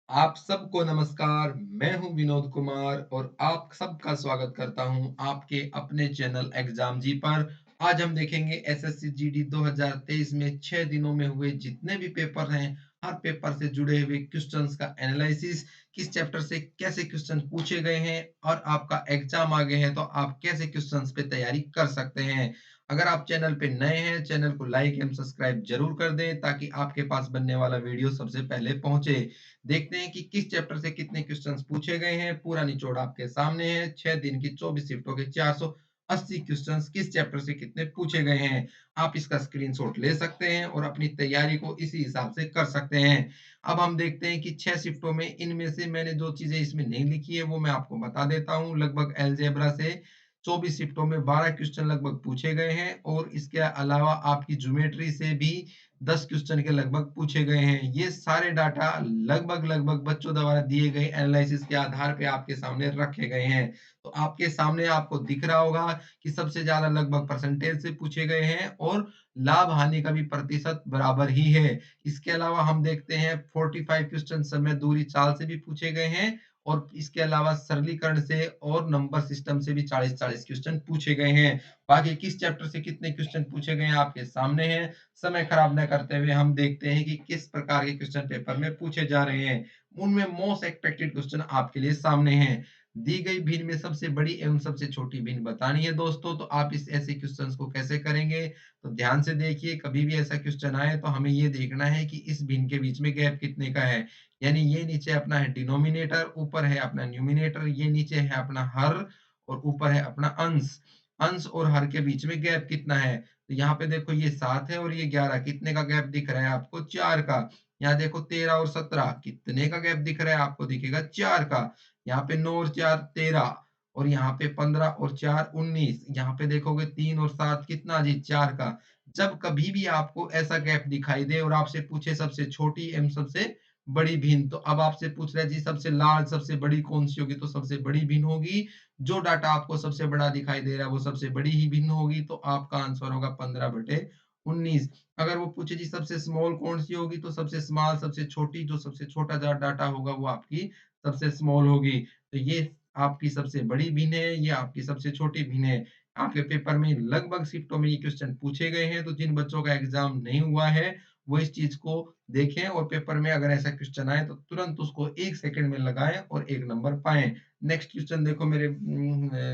आप सबको नमस्कार। मैं हूं विनोद कुमार और आप सबका स्वागत करता हूं आपके अपने चैनल एग्जाम जी पर। आज हम देखेंगे एसएससी जीडी 2023 में 6 दिनों में हुए जितने भी पेपर हैं, हर पेपर से जुड़े हुए क्वेश्चंस का एनालिसिस, किस चैप्टर से कैसे क्वेश्चन पूछे गए हैं और आपका एग्जाम आ गए हैं तो आप कैसे क्वेश्चंस पे तैयारी कर सकते हैं। अगर आप चैनल पे नए हैं, चैनल को लाइक एंड सब्सक्राइब जरूर कर दें ताकि आपके पास बनने वाला वीडियो सबसे पहले पहुंचे। देखते हैं कि किस चैप्टर से कितने क्वेश्चंस पूछे गए हैं। पूरा निचोड़ आपके सामने है। 6 दिन की 24 शिफ्टों के 480 क्वेश्चंस किस चैप्टर से कितने पूछे गए हैं। आप इसका स्क्रीनशॉट ले सकते हैं और अपनी तैयारी को इसी हिसाब से कर सकते हैं। अब हम देखते हैं कि 6 शिफ्टों में इनमें से मैंने जो चीजें इसमें नहीं लिखी है वो मैं आपको बता देता हूं। लगभग अलजेब्रा से 24 शिफ्टों में 12 क्वेश्चन लगभग पूछे गए हैं और इसके अलावा आपकी ज्योमेट्री से भी 10 क्वेश्चन के लगभग पूछे गए हैं। ये सारे डाटा लगभग बच्चों द्वारा दिए गए एनालिसिस के आधार पे आपके सामने रखे गए हैं। तो आपके सामने आपको दिख रहा होगा कि सबसे ज्यादा लगभग परसेंटेज से पूछे गए हैं और लाभ हानि का भी प्रतिशत बराबर ही है। इसके अलावा हम देखते हैं 45 क्वेश्चन समय दूरी चाल से भी पूछे गए हैं और इसके अलावा सरलीकरण से और नंबर सिस्टम से भी 40-40 क्वेश्चन पूछे गए हैं। बाकी किस चैप्टर से कितने क्वेश्चन पूछे गए हैं आपके सामने हैं। समय खराब न करते हुए हम देखते हैं कि किस प्रकार के क्वेश्चन पेपर में पूछे जा रहे हैं। उनमें मोस्ट एक्सपेक्टेड क्वेश्चन आपके लिए सामने हैं। दी गई भिन्न में सबसे बड़ी एवं सबसे छोटी भिन्न बतानी है दोस्तों, तो आप इस ऐसे क्वेश्चंस को कैसे करेंगे? तो ध्यान से देखिए, कभी भी ऐसा क्वेश्चन आए तो हमें ये देखना है कि इस भिन्न के बीच में गैप कितने का है। यानी ये नीचे अपना है डिनोमिनेटर, ऊपर है अपना न्यूमिनेटर, ये नीचे है अपना हर और ऊपर है अपना अंश। अंश और हर के बीच में गैप कितना है? तो यहाँ पे देखो ये 7 है और ये 11, कितने का गैप दिख रहा है आपको? 4 का। यहाँ देखो 13 और 17, कितने का गैप दिख रहा है आपको? दिखेगा 4 का। यहाँ पे 9 और 4 13 और यहाँ पे 15 और 4 19। यहाँ पे देखोगे 3 और 7 कितना जी? 4 का। जब कभी भी आपको ऐसा गैप दिखाई दे और आपसे पूछे सबसे छोटी एवं सबसे बड़ी भिन्न, तो अब आपसे पूछ रहा है जी सबसे लार्ज सबसे बड़ी कौन सी होगी? तो सबसे बड़ी भिन्न होगी। जो डाटा आपको सबसे बड़ा दिखाई दे रहा है वो सबसे बड़ी ही भिन्न होगी, तो आपका आंसर होगा 15/19। अगर वो पूछे जी सबसे स्मॉल कौन सी होगी? तो सबसे स्मॉल सबसे छोटी, जो सबसे छोटा डाटा होगा वो आपकी सबसे स्मॉल होगी। तो ये आपकी सबसे बड़ी भिन्न है, ये आपकी सबसे छोटी भिन्न है। आपके पेपर में लगभग शिफ्टों में ये क्वेश्चन पूछे गए हैं, तो जिन बच्चों का एग्जाम नहीं हुआ है वो इस चीज को देखें और पेपर में अगर ऐसा क्वेश्चन आए तो तुरंत उसको 1 सेकंड में लगाएं और 1 नंबर पाएं। नेक्स्ट क्वेश्चन देखो मेरे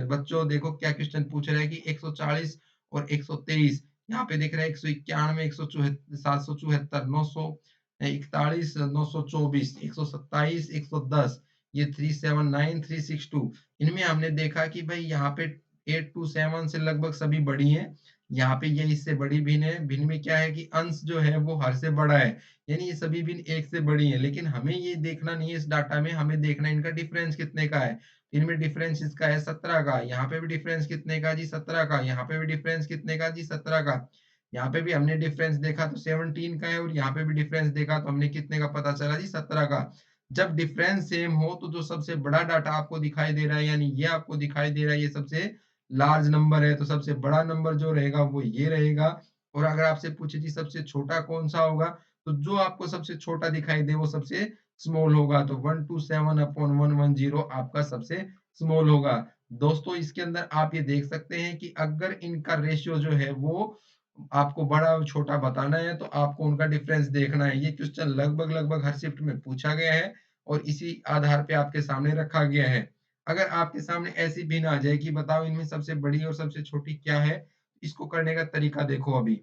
बच्चों, देखो क्या क्वेश्चन पूछ रहा है कि 140 और 123। यहाँ पे दिख रहा है 191, 174, 774, 941, 924, 127, 110, ये 379, 362। इनमें हमने देखा कि भाई यहाँ पे 827 से लगभग सभी बड़ी हैं। यहाँ पे ये इससे बड़ी भिन्न है। भिन्न में क्या है कि अंश जो है वो हर से बड़ा है, यानी ये सभी भिन्न 1 से बड़ी हैं। लेकिन हमें ये देखना नहीं है इस डाटा में, हमें देखना है इनका डिफरेंस कितने का है। इनमें डिफरेंस इसका है 17 का, यहाँ पे भी डिफरेंस कितने का जी? 17 का। यहाँ पे भी डिफरेंस कितने का जी? 17 का। यहाँ पे भी हमने डिफरेंस देखा तो 17 का है और यहाँ पे भी डिफरेंस देखा तो हमने कितने का पता चला जी? 17 का। जब डिफरेंस सेम हो तो जो सबसे बड़ा डाटा आपको दिखाई दे रहा है, यानी ये आपको दिखाई दे रहा है, ये सबसे लार्ज नंबर है, तो सबसे बड़ा नंबर जो रहेगा वो ये रहेगा। और अगर आपसे पूछे जी सबसे छोटा कौन सा होगा, तो जो आपको सबसे छोटा दिखाई दे वो सबसे स्मॉल होगा। तो 127/110 आपका सबसे स्मॉल होगा। दोस्तों इसके अंदर आप ये देख सकते हैं कि अगर इनका रेशियो जो है वो आपको बड़ा और छोटा बताना है तो आपको उनका डिफरेंस देखना है। ये क्वेश्चन लगभग हर शिफ्ट में पूछा गया है और इसी आधार पे आपके सामने रखा गया है। अगर आपके सामने ऐसी भिन्न आ जाए कि बताओ इनमें सबसे बड़ी और सबसे छोटी क्या है? इसको करने का तरीका देखो अभी।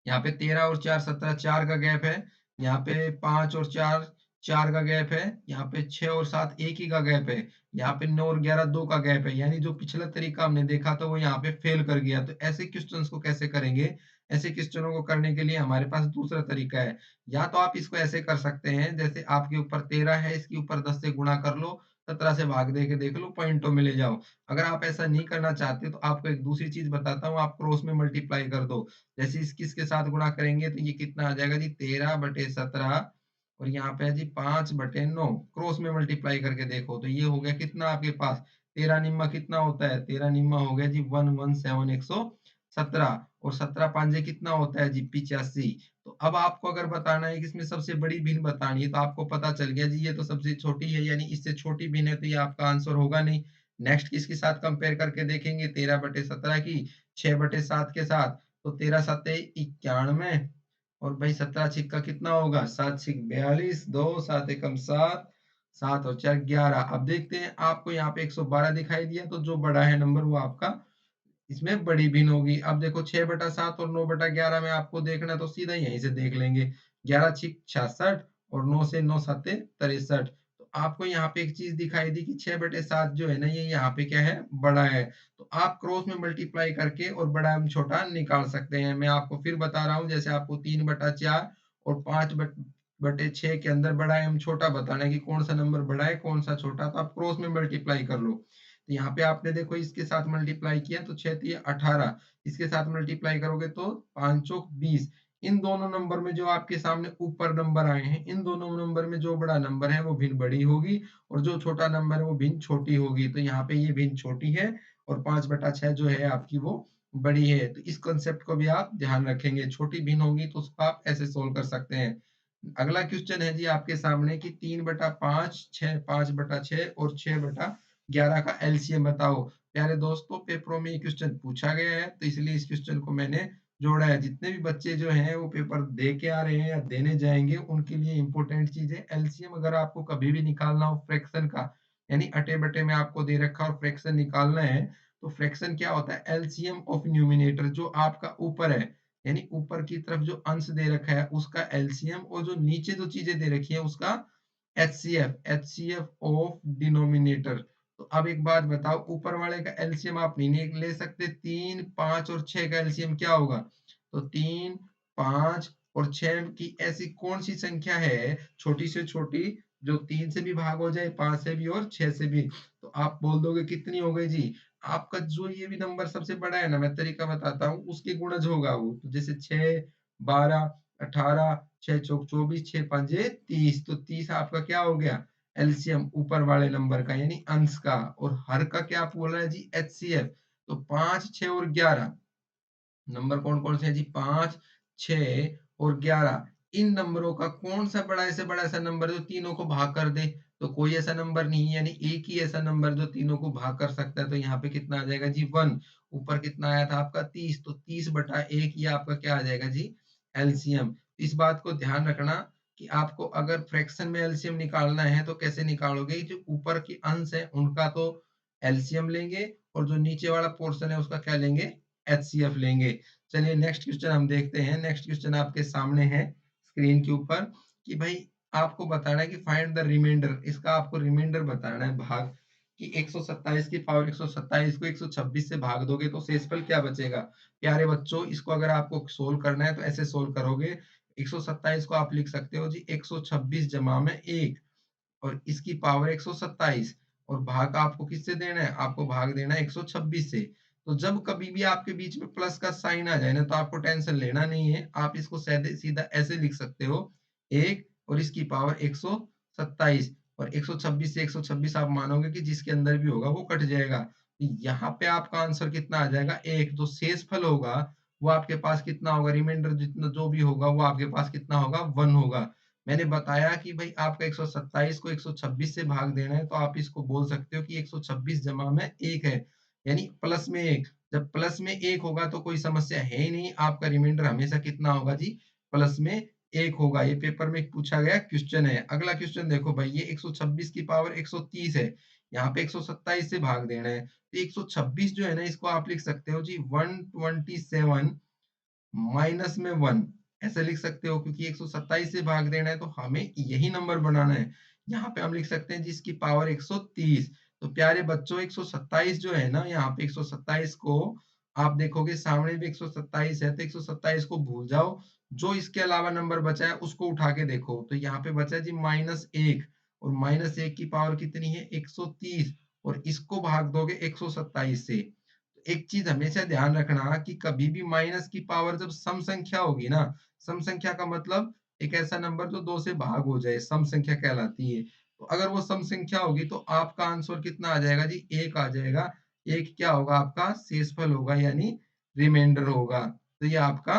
यहाँ पे 13 और 4 17, 4 का गैप है। यहाँ पे 5 और 4 4 का गैप है। यहाँ पे 6 और 7 1 ही का गैप है। यहाँ पे 9 और 11 2 का गैप है। यानी जो पिछला तरीका हमने देखा था वो यहाँ पे फेल कर गया। तो ऐसे क्वेश्चंस को कैसे करेंगे? ऐसे क्वेश्चनों को करने के लिए हमारे पास दूसरा तरीका है। या तो आप इसको ऐसे कर सकते हैं, जैसे आपके ऊपर 13 है, इसके ऊपर 10 से गुणा कर लो, 17 से भाग दे के देख लो, पॉइंटों में ले जाओ। अगर आप ऐसा नहीं करना चाहते तो आपको एक दूसरी चीज़ बताता हूँ, आप क्रॉस में मल्टीप्लाई कर दो। जैसे इस किसके साथ गुणा करेंगे तो ये कितना आ जाएगा जी? 13/17 और यहाँ पे है जी 5/9। क्रॉस में मल्टीप्लाई करके देखो तो ये हो गया कितना आपके पास? 13 निम्मा कितना होता है? 13 निम्मा हो गया जी 117 17 और 17 पांजे कितना होता है जी 85। तो अब आपको अगर बताना है कि इसमें सबसे बड़ी भिन्न बतानी है तो आपको पता चल गया जी ये तो सबसे छोटी है यानी इससे छोटी भिन्न है तो ये आपका आंसर होगा नहीं। नेक्स्ट किसके साथ कंपेयर करके देखेंगे 13/17 की 6/7 के साथ। तो 13 सत्ते 91 और भाई 17 छिक्का कितना होगा 7 छिक 42 2 7 एकम 7 7 और 4 11। अब देखते हैं आपको यहाँ पे 112 दिखाई दिया तो जो बड़ा है नंबर वो आपका इसमें बड़ी भिन्न होगी। अब देखो 6/7 और 9/11 में आपको देखना है तो सीधा यहीं से देख लेंगे। 11 छिक 66 और 9 से 9 सत्ते 63। तो आपको यहाँ पे एक चीज दिखाई दी कि 6/7 जो है ना ये यहाँ पे क्या है बड़ा है। तो आप क्रॉस में मल्टीप्लाई करके और बड़ा एवं छोटा निकाल सकते हैं। मैं आपको फिर बता रहा हूँ जैसे आपको 3/4 और 5/6 के अंदर बड़ा एवं छोटा बताना है कि कौन सा नंबर बड़ा है कौन सा छोटा, तो आप क्रॉस में मल्टीप्लाई कर लो। तो यहाँ पे आपने देखो इसके साथ मल्टीप्लाई किया तो 6 तिया 18, इसके साथ मल्टीप्लाई करोगे तो 5 चौक 20। इन दोनों नंबर में जो आपके सामने ऊपर नंबर आए हैं इन दोनों नंबर में जो बड़ा नंबर है वो भिन्न बड़ी होगी और जो छोटा नंबर है वो भिन्न छोटी होगी। तो यहाँ पे ये भिन्न छोटी है और 5/6 जो है आपकी वो बड़ी है। तो इस कंसेप्ट को भी आप ध्यान रखेंगे, छोटी भिन्न होगी तो उसको आप ऐसे सोल्व कर सकते हैं। अगला क्वेश्चन है जी आपके सामने कि 3/5 6 5/6 और 6/11 का एलसीएम बताओ। प्यारे दोस्तों पेपरों में ये क्वेश्चन पूछा गया है तो इसलिए इस क्वेश्चन को मैंने जोड़ा है। जितने भी बच्चे जो हैं वो पेपर दे के आ रहे हैं या देने जाएंगे उनके लिए इंपॉर्टेंट चीज है एलसीएम। अगर आपको कभी भी निकालना हो फ्रैक्शन का यानी अटे बटे में आपको दे रखा और फ्रैक्शन निकालना है तो फ्रैक्शन क्या होता है एलसीएम ऑफ न्यूमिनेटर जो आपका ऊपर है यानी ऊपर की तरफ जो अंश दे रखा है उसका एलसीएम और जो नीचे जो चीजें दे रखी है उसका एचसीएफ ऑफ डिनोमिनेटर। तो अब एक बात बताओ ऊपर वाले का एलसीएम आप नहीं ले सकते, 3 5 और 6 का एलसीएम क्या होगा। तो 3 5 और 6 की ऐसी कौन सी संख्या है छोटी से छोटी जो 3 से भी भाग हो जाए 5 से भी और 6 से भी। तो आप बोल दोगे कितनी हो गई जी आपका जो ये भी नंबर सबसे बड़ा है ना मैं तरीका बताता हूँ उसके गुणज होगा वो। तो जैसे 6 12 18 6 चौक 24 6 पंजे 30। तो 30 आपका क्या हो गया एलसीएम ऊपर वाले नंबर का यानी अंश का। और हर का क्या बोल रहा है जी एचसीएफ। तो 5 6 और 11 नंबर कौन कौन से हैं जी 5 6 और 11। इन नंबरों का कौन सा बड़ा ऐसे बड़ा ऐसा नंबर जो तीनों को भाग कर दे। तो कोई ऐसा नंबर नहीं है यानी एक ही ऐसा नंबर जो तीनों को भाग कर सकता है। तो यहाँ पे कितना आ जाएगा जी 1। ऊपर कितना आया था आपका 30 तो 30/1 ये आपका क्या आ जाएगा जी एलसीएम। इस बात को ध्यान रखना कि आपको अगर फ्रैक्शन में एलसीएम निकालना है तो कैसे निकालोगे जो ऊपर के अंश है उनका तो एलसीएम लेंगे और जो नीचे वाला पोर्शन है उसका क्या लेंगे एचसीएफ लेंगे। चलिए नेक्स्ट क्वेश्चन हम देखते हैं। नेक्स्ट क्वेश्चन आपके सामने है स्क्रीन के ऊपर कि भाई आपको बताना है कि फाइंड द रिमाइंडर। इसका आपको रिमाइंडर बताना है भाग कि 127 की पावर 127 को 126 से भाग दोगे तो शेषफल क्या बचेगा। प्यारे बच्चों इसको अगर आपको सोल्व करना है तो ऐसे सोल्व करोगे। 127 को आप लिख सकते हो जी 126 जमा में 1 और इसकी पावर 127 और भाग आपको किससे देना है आपको भाग देना है 126 से। तो जब कभी भी आपके बीच में प्लस का साइन आ जाए ना तो आपको टेंशन लेना नहीं है, आप इसको सीधे सीधा ऐसे लिख सकते हो 1 और इसकी पावर 127 और 126 से 126 आप मानोगे कि जिसके अंदर भी होगा वो कट जाएगा। तो यहाँ पे आपका आंसर कितना आ जाएगा 1। जो शेषफल होगा वो आपके पास कितना होगा रिमाइंडर जितना जो भी होगा वो आपके पास कितना होगा 1 होगा। मैंने बताया कि भाई आपका 127 को 126 से भाग देना है तो आप इसको बोल सकते हो कि 126 जमा में 1 है यानी प्लस में 1। जब प्लस में 1 होगा तो कोई समस्या है ही नहीं, आपका रिमाइंडर हमेशा कितना होगा जी प्लस में 1 होगा। ये पेपर में पूछा गया क्वेश्चन है। अगला क्वेश्चन देखो भाई ये 126 की पावर 130 है, यहाँ पे 127 से भाग देना है तो 126 जो है ना इसको आप लिख सकते हो जी 127 माइनस में 1 ऐसे लिख सकते हो क्योंकि 127 से भाग देना है तो हमें यही नंबर बनाना है। यहाँ पे हम लिख सकते हैं जिसकी पावर 130। तो प्यारे बच्चों 127 जो है ना यहाँ पे 127 को आप देखोगे सामने भी 127 है तो 127 को भूल जाओ, जो इसके अलावा नंबर बचा है उसको उठा के देखो। तो यहाँ पे बचा है जी -1 और -1 की पावर कितनी है 130 और इसको भाग दोगे 127 से। एक चीज हमेशा ध्यान रखना कि कभी भी माइनस की पावर जब सम संख्या होगी ना, सम संख्या का मतलब एक ऐसा नंबर जो 2 से भाग हो जाए सम संख्या कहलाती है। तो अगर वो सम संख्या होगी तो आपका आंसर कितना आ जाएगा जी 1 आ जाएगा। 1 क्या होगा आपका शेषफल होगा यानी रिमाइंडर होगा। तो ये आपका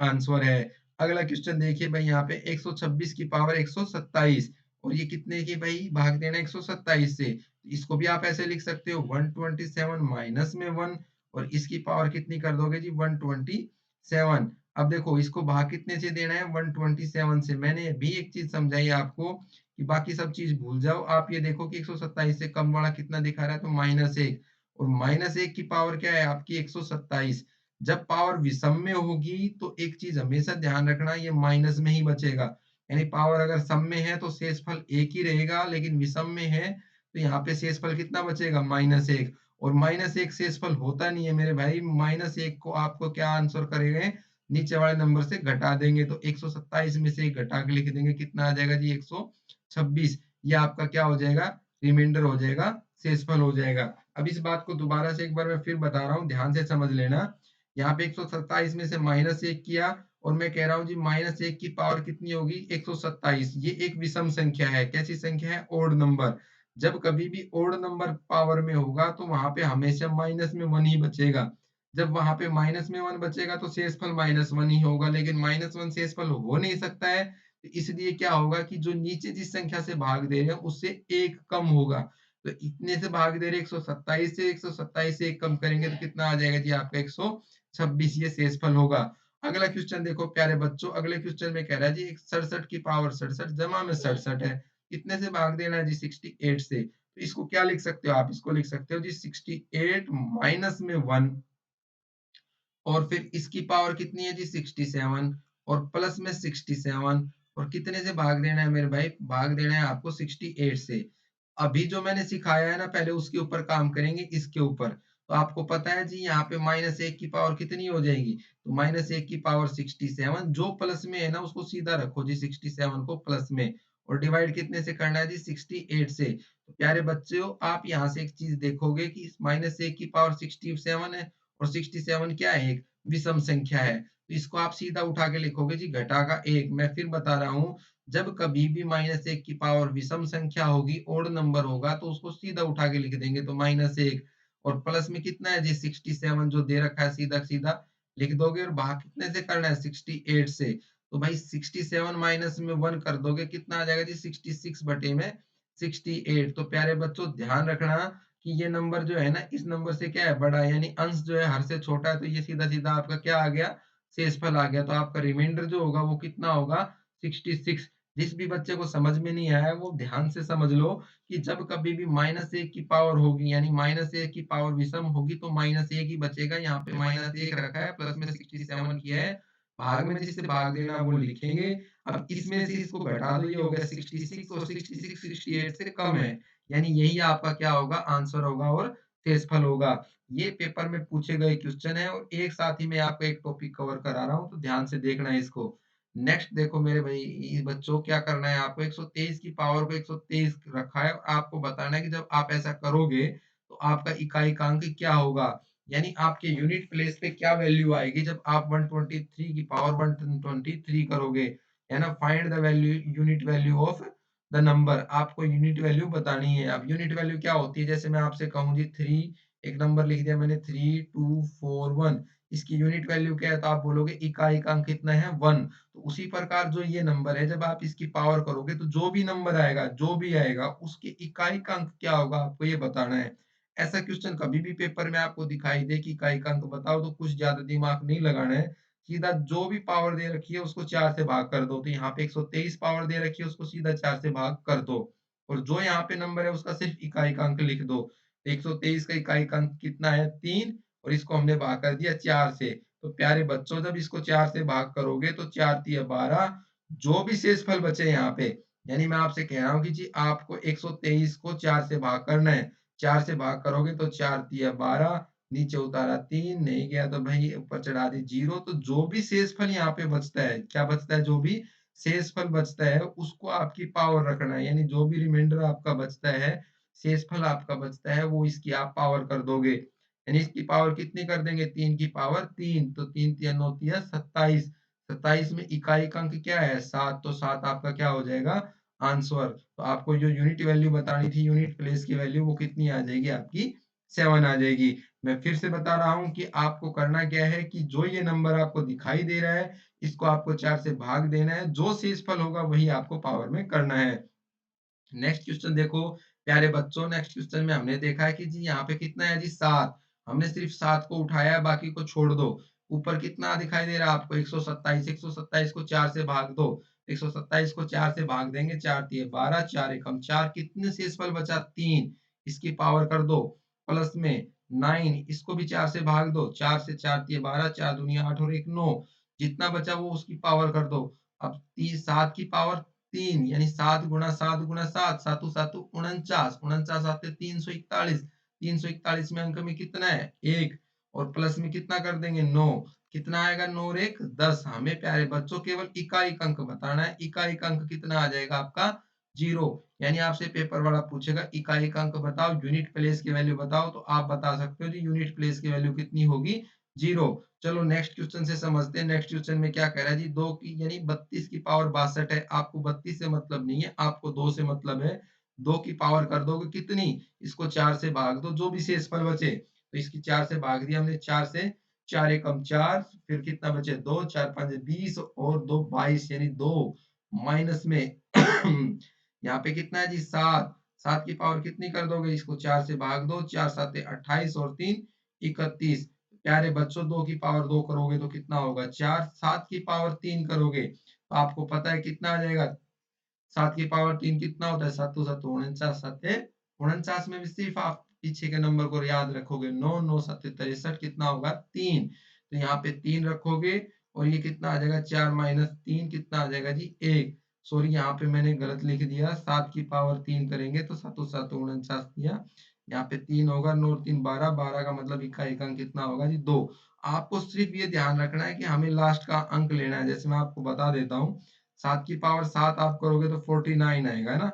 आंसर है। अगला क्वेश्चन देखिए भाई, यहाँ पे 126 की पावर 127 और ये कितने की भाई भाग देना 127 से। इसको भी आप ऐसे लिख सकते हो 127 माइनस में 1 और इसकी पावर कितनी कर दोगे जी 127। अब देखो इसको भाग कितने से देना है 127 से। मैंने भी एक चीज समझाई आपको कि बाकी सब चीज भूल जाओ। आप ये देखो कि 127 से कम वाला कितना दिखा रहा है तो -1 और -1 की पावर क्या है आपकी 127। जब पावर विषम में होगी तो एक चीज हमेशा ध्यान रखना, ये माइनस में ही बचेगा। यानी पावर अगर सम में है तो शेषफल एक ही रहेगा, लेकिन विषम में है तो यहाँ पे शेषफल कितना बचेगा -1। और -1 शेषफल होता नहीं है मेरे भाई। -1 को आपको क्या आंसर करेंगे, नीचे वाले नंबर से घटा देंगे। तो 127 में से घटा के लिख देंगे, कितना आ जाएगा जी 126। ये आपका क्या हो जाएगा, रिमाइंडर हो जाएगा, शेषफल हो जाएगा। अब इस बात को दोबारा से एक बार मैं फिर बता रहा हूँ, ध्यान से समझ लेना। यहाँ पे 127 में से -1 किया और मैं कह रहा हूँ जी -1 की पावर कितनी होगी 127। ये एक विषम संख्या है। कैसी संख्या है, ओड नंबर। जब कभी भी ओड नंबर पावर में होगा तो वहां पे हमेशा -1 ही बचेगा। जब वहां पे -1 बचेगा तो शेषफल -1 ही होगा, लेकिन -1 शेषफल हो नहीं सकता है। तो इसलिए क्या होगा कि जो नीचे जिस संख्या से भाग दे रहे हैं उससे एक कम होगा। तो इतने से भाग दे रहे 127 से, 127 से एक कम करेंगे तो कितना आ जाएगा जी आपका 126। ये शेषफल होगा। अगला क्वेश्चन देखो प्यारे बच्चों, अगले क्वेश्चन में कह रहा है जी 67 की पावर 67 जमा में 67 है। कितने से भाग देना है जी 68 से। तो इसको क्या लिख सकते हो आप, इसको लिख सकते हो जी 68 माइनस में 1 और फिर इसकी पावर कितनी है जी 67 और प्लस में 67 और कितने से भाग देना है मेरे भाई, भाग देना है आपको 68 से। अभी जो मैंने सिखाया है ना पहले उसके ऊपर काम करेंगे, इसके ऊपर। तो आपको पता है जी यहाँ पे -1 की पावर कितनी हो जाएगी, तो -1 की पावर 67, जो प्लस में है ना उसको सीधा रखो जी 67 को प्लस में और डिवाइड कितने से करना है जी 68 से। तो प्यारे बच्चों आप यहाँ से एक चीज देखोगे कि -1 की पावर 67 है और 67 क्या है, एक विषम संख्या है। तो इसको आप सीधा उठा के लिखोगे जी घटा का 1। मैं फिर बता रहा हूँ, जब कभी भी -1 की पावर विषम संख्या होगी, ओड नंबर होगा तो उसको सीधा उठा के लिख देंगे तो -1 और प्लस में कितना है जी 67 जो दे रखा है सीधा सीधा लिख दोगे और भाग कितने से करना है 68 से। तो भाई 67 माइनस में 1 कर दोगे कितना आ जाएगा जी 66 बटे में 68। तो प्यारे बच्चों ध्यान रखना कि ये नंबर जो है ना इस नंबर से क्या है बड़ा है, यानी अंश जो है हर से छोटा है। तो ये सीधा सीधा आपका क्या आ गया, शेषफल आ गया। तो आपका रिमाइंडर जो होगा वो कितना होगा 66। जिस भी बच्चे को समझ में नहीं आया वो ध्यान से समझ लो कि जब कभी भी -1 की पावर होगी यानी -1 की पावर विषम होगी तो -1 ही बचेगा। यहाँ पे -1 रखा है, प्लस में 67 किया है, भाग में जिससे भाग देना वो लिखेंगे। अब इसमें से इसको घटा दो, ये हो गया 66 और 66 68 से कम है, यानी यही आपका क्या होगा, आंसर होगा और शेषफल होगा। ये पेपर में पूछे गए क्वेश्चन है और एक साथ ही मैं आपको एक टॉपिक कवर करा रहा हूँ, तो ध्यान से देखना है इसको। नेक्स्ट देखो मेरे भाई ये बच्चों, क्या करना है आपको, 123 की पावर को 123 रखा है, आपको बताना है कि जब आप ऐसा करोगे तो आपका इकाई का अंक क्या होगा, यानी आपके यूनिट प्लेस पे क्या वैल्यू आएगी जब आप 123 की पावर 123 करोगे, है ना। Find the value, unit value of the number, आपको यूनिट वैल्यू बतानी है। अब यूनिट वैल्यू क्या होती है, जैसे मैं आपसे कहूँ जी 3, एक नंबर लिख दिया मैंने 3241, इसकी यूनिट वैल्यू क्या है, तो आप बोलोगे इकाई का अंक कितना है 1। तो उसी प्रकार जो ये नंबर है जब आप इसकी पावर करोगे तो जो भी नंबर आएगा, जो भी आएगा उसकी इकाई का अंक क्या होगा आपको ये बताना है। ऐसा क्वेश्चन कभी भी पेपर में आपको दिखाई दे कि इकाई का अंक बताओ तो कुछ ज्यादा दिमाग नहीं लगाना है, सीधा जो भी पावर दे रखी है उसको 4 से भाग कर दो। तो यहाँ पे 123 पावर दे रखी है उसको सीधा 4 से भाग कर दो और जो यहाँ पे नंबर है उसका सिर्फ इकाई का अंक लिख दो। तो 123 का इकाई का अंक कितना है 3 और इसको हमने भाग कर दिया 4 से। तो प्यारे बच्चों जब इसको 4 से भाग करोगे तो 4 तिया 12, जो भी शेषफल बचे यहाँ पे, यानी मैं आपसे कह रहा हूँ कि जी आपको 123 को 4 से भाग करना है। 4 से भाग करोगे तो 4 तिया 12, नीचे उतारा 3, नहीं गया तो भाई ऊपर चढ़ा दी 0। तो जो भी शेषफल यहाँ पे बचता है, क्या बचता है, जो भी शेषफल बचता है उसको आपकी पावर रखना है, यानी जो भी रिमाइंडर आपका बचता है, शेषफल आपका बचता है, वो इसकी आप पावर कर दोगे। यानी इसकी पावर कितनी कर देंगे, 3 की पावर 3, तो 3 तिया 9 तिया 27। 27 में इकाई का अंक क्या है 7, तो 7 आपका क्या हो जाएगा आंसर। तो आपको जो यूनिट वैल्यू बतानी थी, यूनिट प्लेस की वैल्यू, वो कितनी आ जाएगी आपकी 7 आ जाएगी। मैं फिर से बता रहा हूँ कि आपको करना क्या है कि जो ये नंबर आपको दिखाई दे रहा है, इसको आपको 4 से भाग देना है, जो शेषफल होगा वही आपको पावर में करना है। नेक्स्ट क्वेश्चन देखो प्यारे बच्चों, नेक्स्ट क्वेश्चन में हमने देखा है कि जी यहाँ पे कितना है जी 7। हमने सिर्फ 7 को उठाया है, बाकी को छोड़ दो। ऊपर कितना दिखाई दे रहा है आपको 127। 127 को 4 से भाग दो। 127 को 4 से भाग देंगे, 4 तिये 12, 4 एकम 4, कितने शेषफल बचा 3। इसकी पावर कर दो प्लस में 9, इसको भी 4 से भाग दो। 4 से 4 तिये 12, 4 दूनी 8 और 1 9, जितना बचा वो उसकी पावर कर दो। अब 7 की पावर 3 यानी 7 गुणा 7 गुणा 7, सातु सातु 49, 49 आते 341। 341 में अंक में कितना है 1 और प्लस में कितना कर देंगे 9, कितना आएगा 9 और 1 10। हमें प्यारे बच्चों केवल इकाई अंक बताना है। इकाई अंक कितना आ जाएगा आपका 0। यानी आपसे पेपर वाला पूछेगा इकाई अंक बताओ, यूनिट प्लेस की वैल्यू बताओ, तो आप बता सकते हो जी यूनिट प्लेस की वैल्यू कितनी होगी 0। चलो नेक्स्ट क्वेश्चन से समझते हैं। नेक्स्ट क्वेश्चन में क्या कह रहा है जी 2 की यानी 32 की पावर 62 है। आपको 32 से मतलब नहीं है, आपको 2 से मतलब है। 2 की पावर कर दोगे कितनी, इसको 4 से भाग दो, जो भी शेषफल बचे तो इसकी 4 से भाग दिया हमने। 4 से 4 एकम 4, फिर कितना बचे 2, 4 5 20 और 2 22 यानी 2 माइनस में यहाँ पे कितना है जी 7। 7 की पावर कितनी कर दोगे, इसको 4 से भाग दो। 4 7 28 और 3 31। प्यारे बच्चों 2 की पावर 2 करोगे तो कितना होगा 4। 7 की पावर 3 करोगे तो आपको पता है कितना आ जाएगा। 7 की पावर 3 कितना होता है, 7 7 49, 7 49 में भी सिर्फ आप पीछे के नंबर को याद रखोगे 9 9 7 63, कितना होगा 3। तो यहाँ पे 3 रखोगे और ये कितना आ जाएगा 4 माइनस 3 कितना आ जाएगा जी 1। सॉरी यहाँ पे मैंने गलत लिख दिया, 7 की पावर 3 करेंगे तो 7 7 49 दिया, यहाँ पे 3 होगा 9 और 3 12, 12 का मतलब इकाई अंक कितना होगा जी 2। आपको सिर्फ ये ध्यान रखना है कि हमें लास्ट का अंक लेना है। जैसे मैं आपको बता देता हूँ, 7 की पावर 7 आप करोगे तो 49 आएगा है ना।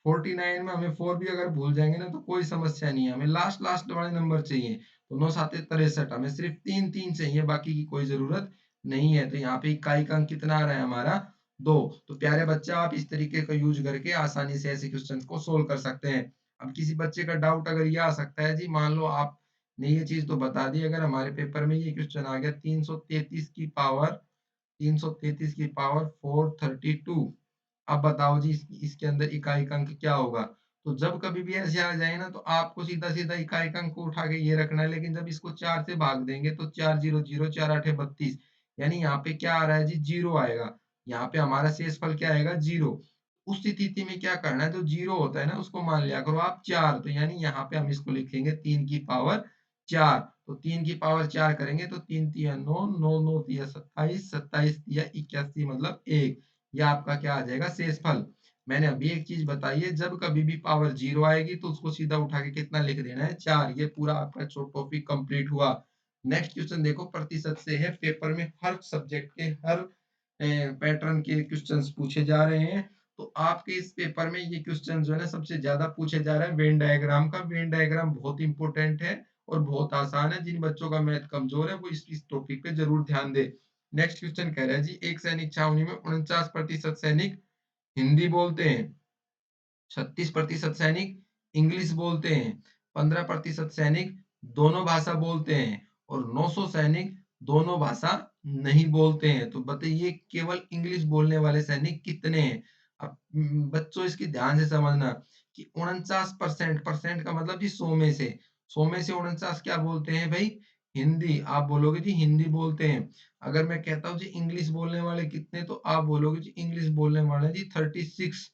49 में हमें 4 भी अगर भूल जाएंगे ना तो कोई समस्या नहीं है, हमें लास्ट लास्ट वाले नंबर चाहिए। तो 9 7 63, हमें सिर्फ 3 3 चाहिए, बाकी की कोई जरूरत नहीं है। तो यहाँ पे इकाई का अंक कितना आ रहा है हमारा 2। तो प्यारे बच्चे आप इस तरीके का यूज करके आसानी से ऐसे क्वेश्चन को सोल्व कर सकते हैं। अब किसी बच्चे का डाउट अगर ये आ सकता है जी, मान लो आपने ये चीज तो बता दी, अगर हमारे पेपर में ये क्वेश्चन आ गया 333 की पावर 432, अब बताओ जी इसके अंदर इकाई अंक क्या होगा। तो जब कभी भी ऐसे आ जाए ना तो आपको सीधा सीधा इकाई अंक को उठा के ये रखना है, लेकिन जब इसको 4 से भाग देंगे तो 4 0 0, 4 8 32, यानी यहाँ पे क्या आ रहा है जी 0 आएगा। यहाँ पे हमारा शेषफल क्या आएगा 0। उस स्थिति में क्या करना है, जो 0 होता है ना उसको मान लिया करो आप 4। तो यानी यहाँ पे हम इसको लिखेंगे 3 की पावर 4। तो 3 की पावर 4 करेंगे तो 3 तिया 9, 9 9 तिया 27, 27 तिया 81 मतलब 1। ये आपका क्या आ जाएगा शेषफल। मैंने अभी एक चीज बताई है, जब कभी भी पावर 0 आएगी तो उसको सीधा उठा के कितना लिख देना है 4। ये पूरा आपका टॉपिक कंप्लीट हुआ। नेक्स्ट क्वेश्चन देखो, प्रतिशत से है। पेपर में हर सब्जेक्ट के हर पैटर्न के क्वेश्चंस पूछे जा रहे हैं। तो आपके इस पेपर में ये क्वेश्चन जो है ना सबसे ज्यादा पूछे जा रहा है वेन डायग्राम का। वेन डायग्राम बहुत इंपॉर्टेंट है और बहुत आसान है। जिन बच्चों का मैथ कमजोर है वो इस टॉपिक पे जरूर ध्यान दे। नेक्स्ट क्वेश्चन कह रहा है जी, एक सैनिक छावनी में 49% सैनिक हिंदी बोलते हैं, 36% सैनिक इंग्लिश बोलते हैं, 15% सैनिक दोनों भाषा बोलते हैं और 900 सैनिक दोनों भाषा नहीं बोलते हैं। तो बताइए केवल इंग्लिश बोलने वाले सैनिक कितने हैं। अब बच्चों इसकी ध्यान से समझना कि 49% परसेंट का मतलब जी 100 में से, 100 में से 49 क्या बोलते हैं भाई हिंदी। आप बोलोगे जी हिंदी बोलते हैं। अगर मैं कहता हूँ जी इंग्लिश बोलने वाले कितने, तो आप बोलोगे जी इंग्लिश बोलने वाले जी 36,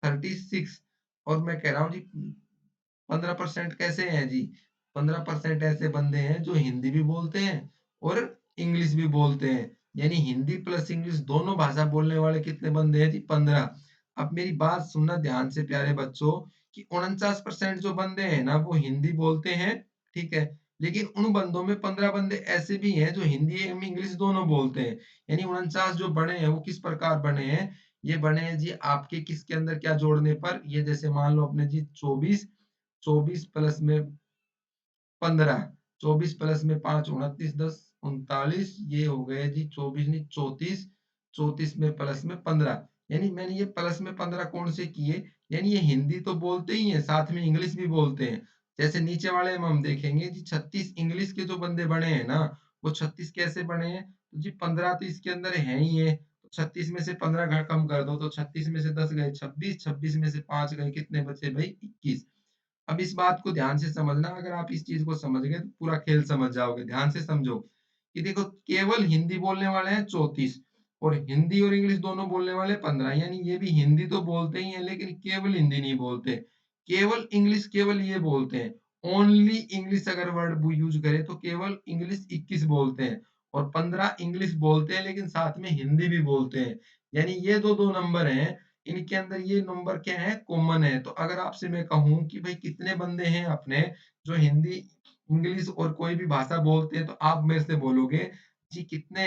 36। और मैं कह रहा हूँ जी 15% कैसे हैं जी, 15% ऐसे बंदे हैं जो हिंदी भी बोलते हैं और इंग्लिश भी बोलते हैं। यानी हिंदी प्लस इंग्लिश दोनों भाषा बोलने वाले कितने बंदे हैं जी 15। अब मेरी बात सुनना ध्यान से प्यारे बच्चों कि 49% जो बंदे हैं ना वो हिंदी बोलते हैं, ठीक है। लेकिन उन बंदों में 15 बंदे ऐसे भी हैं जो हिंदी एवं इंग्लिश दोनों बोलते हैं। यानी 49 जो बने हैं वो किस प्रकार बने हैं, ये बने हैं जी आपके किसके अंदर क्या जोड़ने पर, ये जैसे मान लो अपने जी 24, 24 प्लस में 15, 24 प्लस में 5 29 10 39, ये हो गए जी 24 नहीं 34, 34 में प्लस में 15। यानी मैंने ये प्लस में 15 कौन से किए, यानी ये हिंदी तो बोलते ही हैं साथ में इंग्लिश भी बोलते हैं। जैसे नीचे वाले में हम देखेंगे जी 36 इंग्लिश के जो बंदे बने हैं ना, वो 36 कैसे बने हैं? तो जी 15 तो इसके अंदर है ही है। तो 36 में से 15 कम कर दो तो 36 में से 10 गए 26, 26 में से 5 गए कितने बचे भाई 21। अब इस बात को ध्यान से समझना, अगर आप इस चीज को समझ गए तो पूरा खेल समझ जाओगे। ध्यान से समझो कि देखो केवल हिंदी बोलने वाले हैं 34 और हिंदी और इंग्लिश दोनों बोलने वाले 15, यानी ये भी हिंदी तो बोलते ही हैं लेकिन केवल हिंदी नहीं बोलते। केवल इंग्लिश केवल ये बोलते हैं। ओनली इंग्लिश अगर वर्ड यूज करें तो केवल इंग्लिश 21 बोलते हैं और 15 इंग्लिश बोलते हैं लेकिन साथ में हिंदी भी बोलते हैं। यानी ये दो दो नंबर हैं, इनके अंदर ये नंबर क्या है? कॉमन है। तो अगर आपसे मैं कहूं कि भाई कितने बंदे हैं अपने जो हिंदी इंग्लिश और कोई भी भाषा बोलते हैं, तो आप मेरे से बोलोगे जी कितने?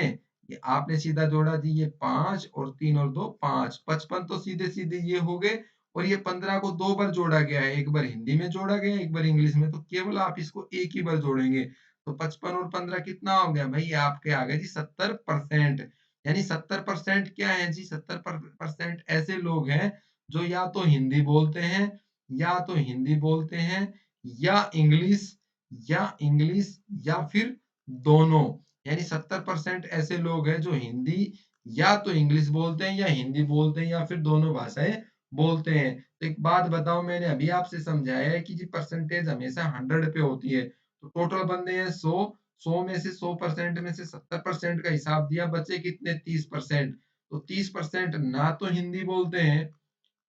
ये आपने सीधा जोड़ा जी, ये 5 और 3 और 2 5, 55 तो सीधे सीधे ये हो गए। और ये 15 को दो बार जोड़ा गया है, एक बार हिंदी में जोड़ा गया है, एक बार इंग्लिश में। तो केवल आप इसको एक ही बार जोड़ेंगे तो 55 और 15 कितना हो गया भाई? ये आपके आ गए जी 70%। यानी 70% क्या है जी? 70% ऐसे लोग हैं जो या तो हिंदी बोलते हैं, या तो हिंदी बोलते हैं, या इंग्लिश, या फिर दोनों। यानी 70% ऐसे लोग हैं जो हिंदी या तो इंग्लिश बोलते हैं, या हिंदी बोलते हैं, या फिर दोनों भाषाएं बोलते हैं। तो एक बात बताओ, मैंने अभी आपसे समझाया है कि जी परसेंटेज हमेशा 100 पे होती है। तो टोटल बंदे हैं 100, 100 में से 100% में से 70% का हिसाब दिया, बचे कितने? 30%। तो 30% ना तो हिंदी बोलते हैं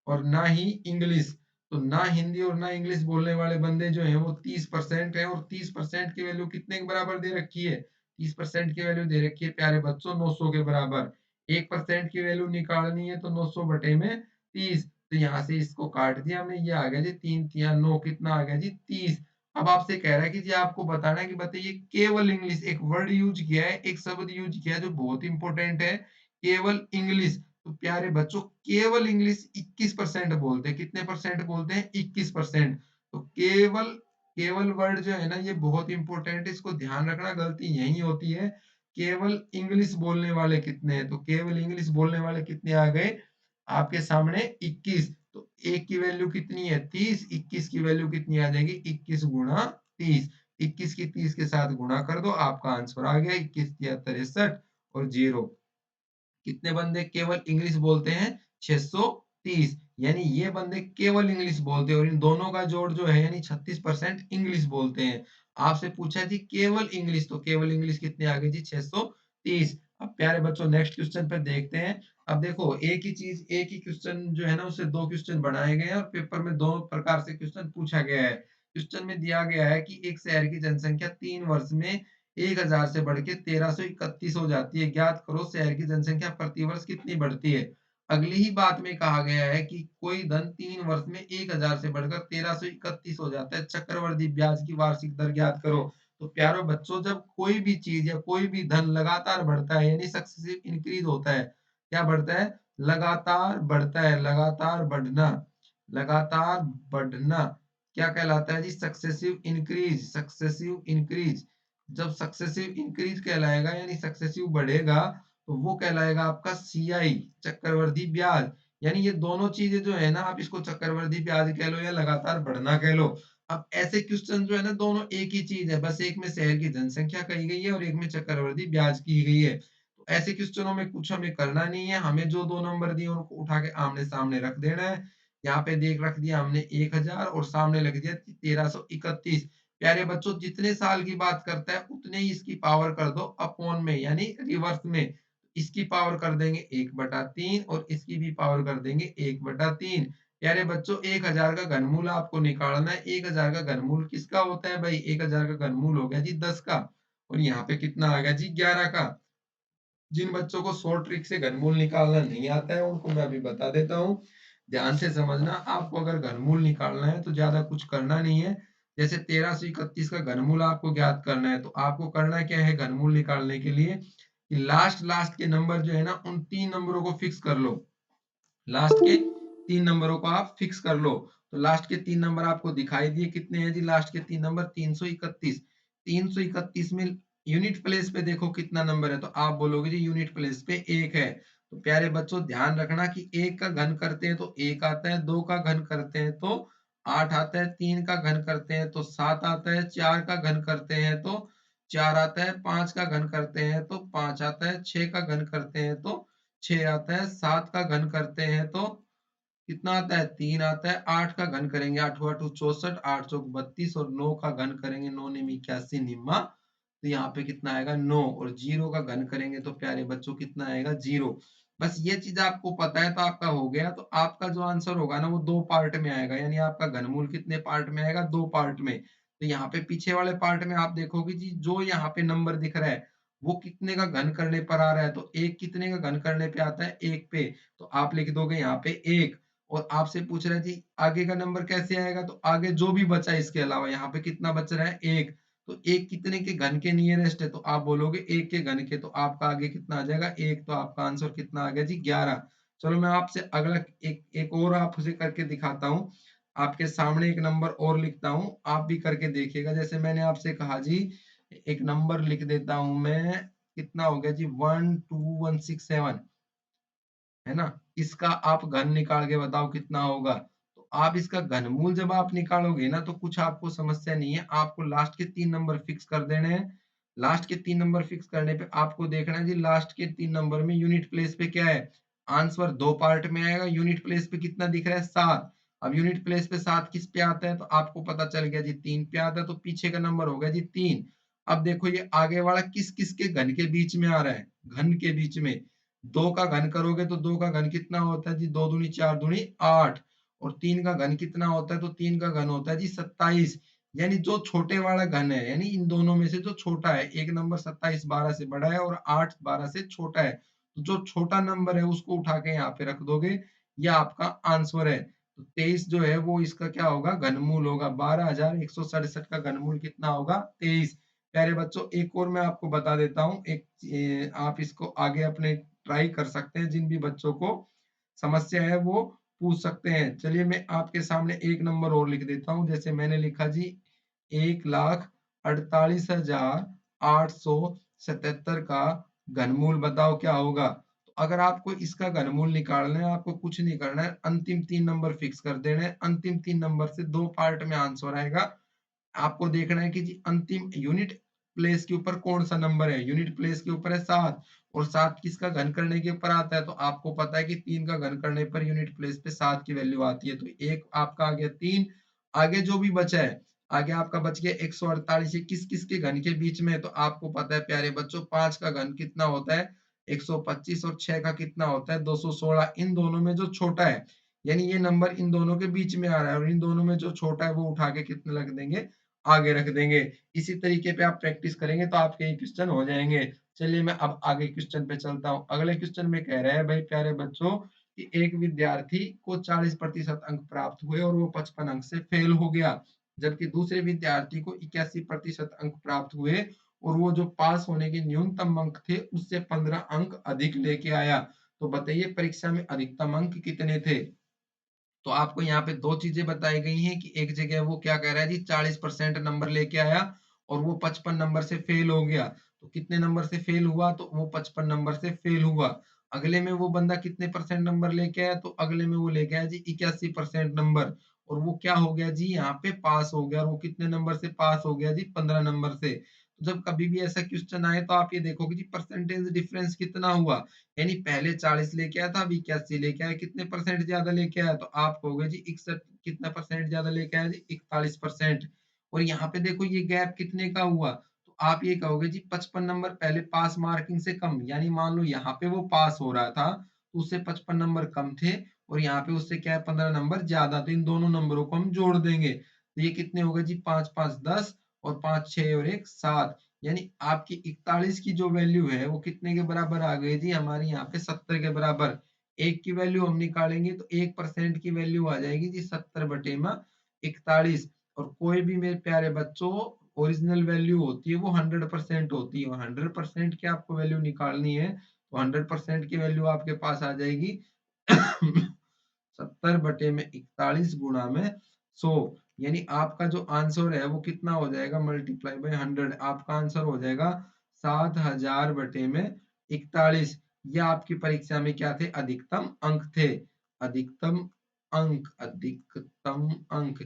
और ना ही इंग्लिश। तो ना हिंदी और ना इंग्लिश बोलने वाले बंदे जो हैं वो 30% है, और 30% की वैल्यू कितने के बराबर दे रखी है? 30% की वैल्यू दे रखी है प्यारे बच्चों 900 के बराबर। 1% की वैल्यू निकालनी है तो 900 बटे में 30। तो यहाँ से इसको काट दिया हमने, ये आ गया जी 3 तिया 9, कितना आ गया जी 30। अब आपसे कह रहा है कि जी आपको बताना है कि बताइए केवल इंग्लिश, एक वर्ड यूज किया है, एक शब्द यूज किया है जो बहुत इंपॉर्टेंट है, केवल इंग्लिश। तो प्यारे बच्चों केवल इंग्लिश 21% बोलते हैं। कितने परसेंट बोलते हैं? 21%। तो केवल, केवल वर्ड जो है ना ये बहुत इंपॉर्टेंट है, इसको ध्यान रखना, गलती यही होती है। केवल इंग्लिश बोलने वाले कितने हैं? तो केवल इंग्लिश बोलने वाले कितने आ गए आपके सामने? 21। तो एक की वैल्यू कितनी है? 30। 21 की वैल्यू कितनी आ जाएगी? 21 गुणा 30। 21 की 30 के साथ गुणा कर दो, आपका आंसर आ गया 21 तिया 63 और 0। कितने बंदे केवल इंग्लिश बोलते हैं? 630। यानी ये बंदे केवल इंग्लिश बोलते हैं, और इन दोनों का जोड़ जो है यानी 36% इंग्लिश बोलते हैं। आपसे पूछा जी केवल इंग्लिश, तो केवल इंग्लिश कितने आ गए जी? 630। अब प्यारे बच्चों नेक्स्ट क्वेश्चन पे देखते हैं। अब देखो एक ही चीज, एक ही क्वेश्चन जो है ना उससे दो क्वेश्चन बनाए गए हैं और पेपर में दो प्रकार से क्वेश्चन पूछा गया है। क्वेश्चन में दिया गया है कि एक शहर की जनसंख्या 3 वर्ष में 1000 से बढ़ के 1331 हो जाती है। ज्ञात करो शहर की जनसंख्या प्रतिवर्ष कितनी बढ़ती है। अगली ही बात में कहा गया है कि कोई धन 3 वर्ष में 1000 से बढ़कर 1331 हो जाता है। चक्रवृद्धि ब्याज की वार्षिक दर ज्ञात करो। तो प्यारो बच्चों जब कोई भी चीज या कोई भी धन लगातार बढ़ता है यानी सक्सेसिव इंक्रीज होता है। क्या बढ़ता है? लगातार बढ़ता है, लगातार बढ़ना, लगातार बढ़ना क्या कहलाता है जी? Successive increase, successive increase. जब सक्सेसिव इंक्रीज कहलाएगा यानी सक्सेसिव बढ़ेगा तो वो कहलाएगा आपका सीआई, चक्रवर्धी ब्याज। यानी ये दोनों चीजें जो है ना, आप इसको चक्रवर्धी ब्याज कह लो या लगातार बढ़ना कह लो। अब ऐसे क्वेश्चन जो है ना दोनों एक ही चीज है, बस एक में शहर की जनसंख्या कही गई है और एक में चक्रवर्धी ब्याज की गई है। तो ऐसे क्वेश्चनों में कुछ हमें करना नहीं है, हमें जो दो नंबर दिए उनको उठा के आमने सामने रख देना है। यहाँ पे देख रख दिया हमने 1000 और सामने लग दिया 1331। प्यारे बच्चों जितने साल की बात करता है उतने ही इसकी पावर कर दो अपॉन में यानी रिवर्स में। इसकी पावर कर देंगे 1/3 और इसकी भी पावर कर देंगे 1/3। प्यारे बच्चों 1000 का घनमूल आपको निकालना है। 1000 का घनमूल किसका होता है भाई? 1000 का घनमूल हो गया जी 10 का, और यहाँ पे कितना आ गया जी 11 का। जिन बच्चों को शॉर्ट ट्रिक से घनमूल निकालना नहीं आता है उनको मैं अभी बता देता हूँ। ध्यान से समझना, आपको अगर घनमूल निकालना है तो ज्यादा कुछ करना नहीं है। जैसे 1331 का घनमूल आपको ज्ञात करना है तो आपको करना क्या है घनमूल निकालने के लिए कि लास्ट लास्ट के नंबर जो है ना उन 3 नंबरों को फिक्स कर लो। लास्ट के 3 नंबरों को आप फिक्स कर लो। तो लास्ट के 3 नंबर आपको दिखाई दिए, कितने हैं जी लास्ट के 3 नंबर? 331। 331 में यूनिट प्लेस पे देखो कितना नंबर है, तो आप बोलोगे जी यूनिट प्लेस पे 1 है। तो प्यारे बच्चों ध्यान रखना कि 1 का घन करते हैं तो 1 आता है, 2 का घन करते हैं तो 8 आता है, 3 का घन करते हैं तो 7 आता है, 4 का घन करते हैं तो 4 आता है, 5 का घन करते हैं तो 5 आता है, 6 का घन करते हैं तो 6 आता है, 7 का घन करते हैं तो कितना आता है, 3 आता है, 8 का घन करेंगे, 8 8 64, 8 चौक 32 और 9 का घन करेंगे, 9 नेम 81 निम्मा, तो यहाँ पे कितना आएगा 9, और 0 का घन करेंगे तो प्यारे बच्चों कितना आएगा 0। बस ये चीज आपको पता है तो आपका हो गया। तो आपका जो आंसर होगा ना वो दो पार्ट में आएगा, यानी आपका घनमूल कितने पार्ट में आएगा, दो पार्ट में। तो यहाँ पे पीछे वाले पार्ट में आप देखोगे जी जो यहाँ पे नंबर दिख रहा है वो कितने का घन करने पर आ रहा है, तो एक कितने का घन करने पे आता है, एक पे, तो आप लिख दोगे यहाँ पे एक। और आपसे पूछ रहा है जी आगे का नंबर कैसे आएगा, तो आगे जो भी बचा इसके अलावा यहाँ पे कितना बच रहा है, एक, तो एक कितने के घन के नियरेस्ट है, तो आप बोलोगे एक के घन के, तो आपका आगे कितना आ जाएगा एक, तो आपका आंसर कितना आ गया जी 11। चलो मैं आपसे अगला एक एक और आपसे करके दिखाता हूँ। आपके सामने एक नंबर और लिखता हूँ, आप भी करके देखिएगा। जैसे मैंने आपसे कहा जी एक नंबर लिख देता हूँ मैं, कितना हो गया जी 12167, है ना। इसका आप घन निकाल के बताओ कितना होगा। तो आप इसका घनमूल जब आप निकालोगे ना तो कुछ आपको समस्या नहीं है, आपको लास्ट के 3 नंबर फिक्स कर देने हैं। लास्ट के 3 नंबर फिक्स करने पे आपको देखना है जी लास्ट के 3 नंबर में यूनिट प्लेस पे क्या है। आंसर दो पार्ट में आएगा, यूनिट प्लेस पे कितना दिख रहा है 7। अब यूनिट प्लेस पे 7 किस पे आता है, तो आपको पता चल गया जी 3 पे आता है, तो पीछे का नंबर हो गया जी 3। अब देखो ये आगे वाला किस किस के घन के बीच में आ रहा है, घन के बीच में। दो का घन करोगे तो दो का घन कितना होता है जी, दो दूनी चार दूनी 8, और तीन का घन कितना होता है, तो तीन का घन होता है जी 27। यानी जो छोटे वाला घन है, यानी इन दोनों में से जो छोटा है, एक नंबर 27 12 से बड़ा है और 8 12 से छोटा है, तो जो छोटा नंबर है उसको उठा के यहाँ पे रख दोगे, ये आपका आंसर है। तो 23 जो है वो इसका क्या होगा, घनमूल होगा। 12,167 का घनमूल कितना होगा, 23। प्यारे बच्चों एक और मैं आपको बता देता हूँ, आप इसको आगे अपने ट्राई कर सकते हैं, जिन भी बच्चों को समस्या है वो पूछ सकते हैं। चलिए मैं आपके सामने एक नंबर और लिख देता हूँ। जैसे मैंने लिखा जी 1,48,877 का घनमूल बताओ क्या होगा। तो अगर आपको इसका घनमूल निकालना है, आपको कुछ नहीं करना है, अंतिम 3 नंबर फिक्स कर देना है। अंतिम 3 नंबर से दो पार्ट में आंसर आएगा। आपको देखना है कि जी अंतिम यूनिट प्लेस के ऊपर कौन सा नंबर है, यूनिट प्लेस के ऊपर है 7, और 7 किसका घन करने के ऊपर आता है, तो आपको पता है कि 3 का घन करने पर यूनिट प्लेस पे 7 की वैल्यू आती है। तो एक आपका आ गया 3। आगे जो भी बचा है, आगे आपका बच गया 148, ये किस किस के घन के बीच में है, तो आपको पता है प्यारे बच्चों 5 का घन कितना होता है 125, और 6 का कितना होता है 216। इन दोनों में जो छोटा है, यानी ये नंबर इन दोनों के बीच में आ रहा है, और इन दोनों में जो छोटा है वो उठा के कितने रख देंगे, आगे रख देंगे। इसी तरीके पे आप प्रैक्टिस करेंगे तो आपके ये क्वेश्चन हो जाएंगे। चलिए मैं अब आगे क्वेश्चन पे चलता हूँ। अगले क्वेश्चन में कह रहा है भाई प्यारे बच्चों कि एक विद्यार्थी को 40% अंक प्राप्त हुए और वो 55 अंक से फेल हो गया, जबकि दूसरे विद्यार्थी को 81% अंक प्राप्त हुए और वो जो पास होने के न्यूनतम अंक थे उससे 15 अंक अधिक लेके आया। तो बताइए परीक्षा में अधिकतम अंक कितने थे। तो आपको यहाँ पे दो चीजें बताई गई हैं कि एक जगह वो क्या कह रहा है जी 40% नंबर लेके आया और वो 55 नंबर से फेल हो गया। तो कितने नंबर से फेल हुआ, तो वो 55 नंबर से फेल हुआ। अगले में वो बंदा कितने परसेंट नंबर लेके आया, तो अगले में वो लेके आया जी 81% नंबर, और वो क्या हो गया जी यहाँ पे पास हो गया। और वो कितने नंबर से पास हो गया जी 15 नंबर से। तो जब कभी भी ऐसा क्वेश्चन आए तो आप ये देखोगे जी परसेंटेज डिफरेंस कितना हुआ, यानी पहले 40 लेके आया था, अभी 81 लेके आया, कितने परसेंट ज्यादा लेके आया, तो आप कहोगे जी 61, कितना परसेंट ज्यादा लेके आया जी 41%। और यहाँ पे देखो ये गैप कितने का हुआ, तो आप ये कहोगे जी 55 नंबर पहले पास मार्किंग से कम, यानी मान लो यहाँ पे वो पास हो रहा था तो उससे 55 नंबर कम थे, और यहाँ पे उससे क्या है 15 नंबर ज्यादा, तो इन दोनों नंबरों को हम जोड़ देंगे तो ये कितने हो गए जी 5 5 10, और 5 6 और 1 7, यानी आपकी 41 की जो वैल्यू है वो कितने के बराबर आ गई जी हमारी यहाँ पे 70 के बराबर। एक की वैल्यू हम निकालेंगे तो 1% की वैल्यू आ जाएगी जी 70 बटे में 41। और कोई भी मेरे प्यारे बच्चों ओरिजिनल वैल्यू होती है वो 100% होती है, 100% की आपको वैल्यू निकालनी है तो 100% की वैल्यू आपके पास आ जाएगी 70 बटे में 41 गुणा में 100, यानी आपका जो आंसर है वो कितना हो जाएगा मल्टीप्लाई बाय 100, आपका आंसर हो जाएगा 7000 बटे में 41। ये आपकी परीक्षा में क्या थे, अधिकतम अंक थे। अधिकतम अंक, अधिकतम अंक,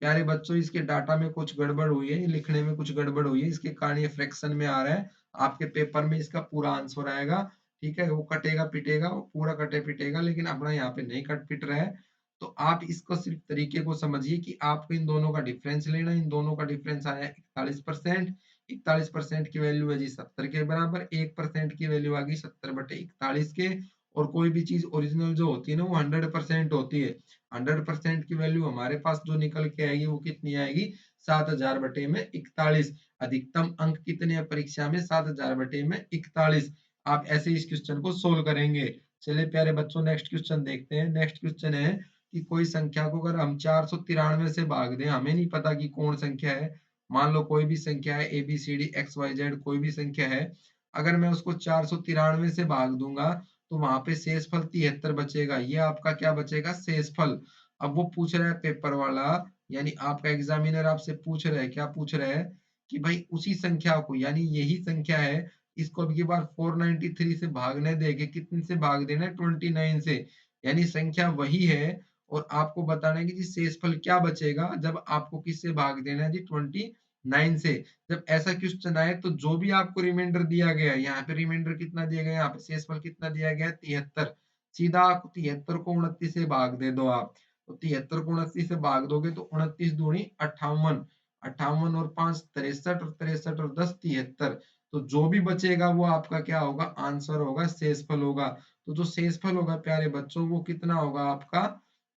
प्यारे बच्चों इसके डाटा में कुछ गड़बड़ हुई है, लिखने में कुछ गड़बड़ हुई है, इसके कारण ये फ्रैक्शन में आ रहा है। आपके पेपर में इसका पूरा आंसर आएगा, ठीक है? वो कटेगा पिटेगा, वो पूरा कटे पिटेगा, लेकिन अपना यहाँ पे नहीं कट पिट रहा है। तो आप इसको सिर्फ तरीके को समझिए कि आपको इन दोनों का डिफरेंस लेना है। इन दोनों का डिफरेंस आया 41%। 41% की वैल्यू है जी 70 के बराबर, 1% की वैल्यू आ गई 70/41 के। और कोई भी चीज ओरिजिनल जो होती है ना वो 100% होती है। 100% की वैल्यू हमारे पास जो निकल के आएगी वो कितनी आएगी? 7000/41। अधिकतम अंक कितने हैं परीक्षा में? 7000/41। आप ऐसे इस क्वेश्चन को सोल्व करेंगे। चलिए प्यारे बच्चों नेक्स्ट क्वेश्चन देखते हैं। नेक्स्ट क्वेश्चन है कि कोई संख्या को अगर हम 493 से भाग दें, हमें नहीं पता कि कौन संख्या है। मान लो कोई भी संख्या है A B C D X Y Z, कोई भी संख्या है। अगर मैं उसको 493 से भाग दूंगा तो वहां पे शेषफल 73 बचेगा। ये आपका क्या बचेगा? शेषफल। अब वो पूछ रहा है पेपर वाला, यानी आपका एग्जामिनर आपसे पूछ रहा है, क्या पूछ रहा है कि भाई उसी संख्या को, यानी यही संख्या है, इसको अब की बार 493 से भागने देके कितने से भाग देना है? 29 से। यानी संख्या वही है और आपको बताना है कि जी शेषफल क्या बचेगा जब आपको किससे भाग देना है? जी 29 से। जब ऐसा क्वेश्चन आए तो जो भी आपको रिमाइंडर दिया गया है, यहाँ पे रिमाइंडर कितना दिया गया है? यहाँ पे शेषफल कितना दिया गया है? 73। सीधा आप 73 को 29 से भाग दे दो आप। तो 73 को 29 से भाग दोगे तो 29 दूनी 58। 58 और 5 63, और 63 और 10 73। तो जो भी बचेगा वो आपका क्या होगा? आंसर होगा, शेषफल होगा। तो जो शेषफल होगा प्यारे बच्चों वो कितना होगा? आपका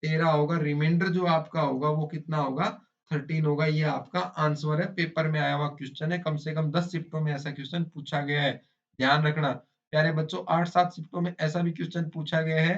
13 होगा। रिमाइंडर जो आपका होगा वो कितना होगा? 13 होगा। ये आपका आंसर है। पेपर में आया हुआ क्वेश्चन है, कम से कम 10 शिफ्टों में ऐसा क्वेश्चन पूछा गया है। ध्यान रखना प्यारे बच्चों, 8-7 शिफ्टों में ऐसा भी क्वेश्चन पूछा गया है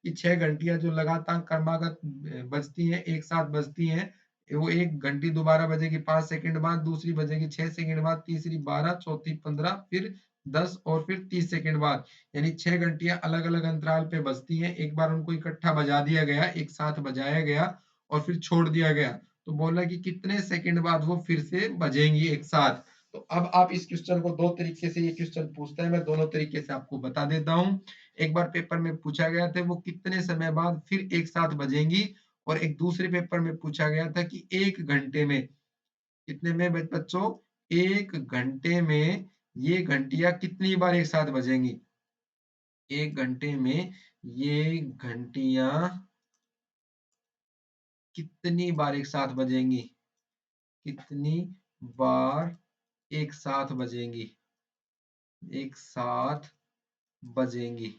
कि 6 घंटियां जो लगातार क्रमागत बजती हैं, एक साथ बजती हैं, वो एक घंटी दोबारा बजेगी 5 सेकंड बाद, दूसरी बजेगी 6 सेकंड बाद, तीसरी 12, चौथी 15, फिर 10 और फिर 30 सेकंड बाद। यानी 6 घंटियां अलग अलग अंतराल पे बजती हैं। एक बार उनको इकट्ठा बजा दिया गया, एक साथ बजाया गया और फिर छोड़ दिया गया, तो बोला कि कितने सेकंड बाद वो फिर से बजेंगी एक साथ। तो अब आप इस क्वेश्चन को दो तरीके से, ये क्वेश्चन पूछता है, मैं दोनों तरीके से आपको बता देता हूँ। एक बार पेपर में पूछा गया था वो कितने समय बाद फिर एक साथ बजेंगी, और एक दूसरे पेपर में पूछा गया था कि एक घंटे में कितने में बच्चों? एक घंटे में ये घंटियां कितनी बार एक साथ बजेंगी? एक घंटे में ये घंटियां कितनी बार एक साथ बजेंगी? कितनी बार एक साथ बजेंगी? एक साथ बजेंगी।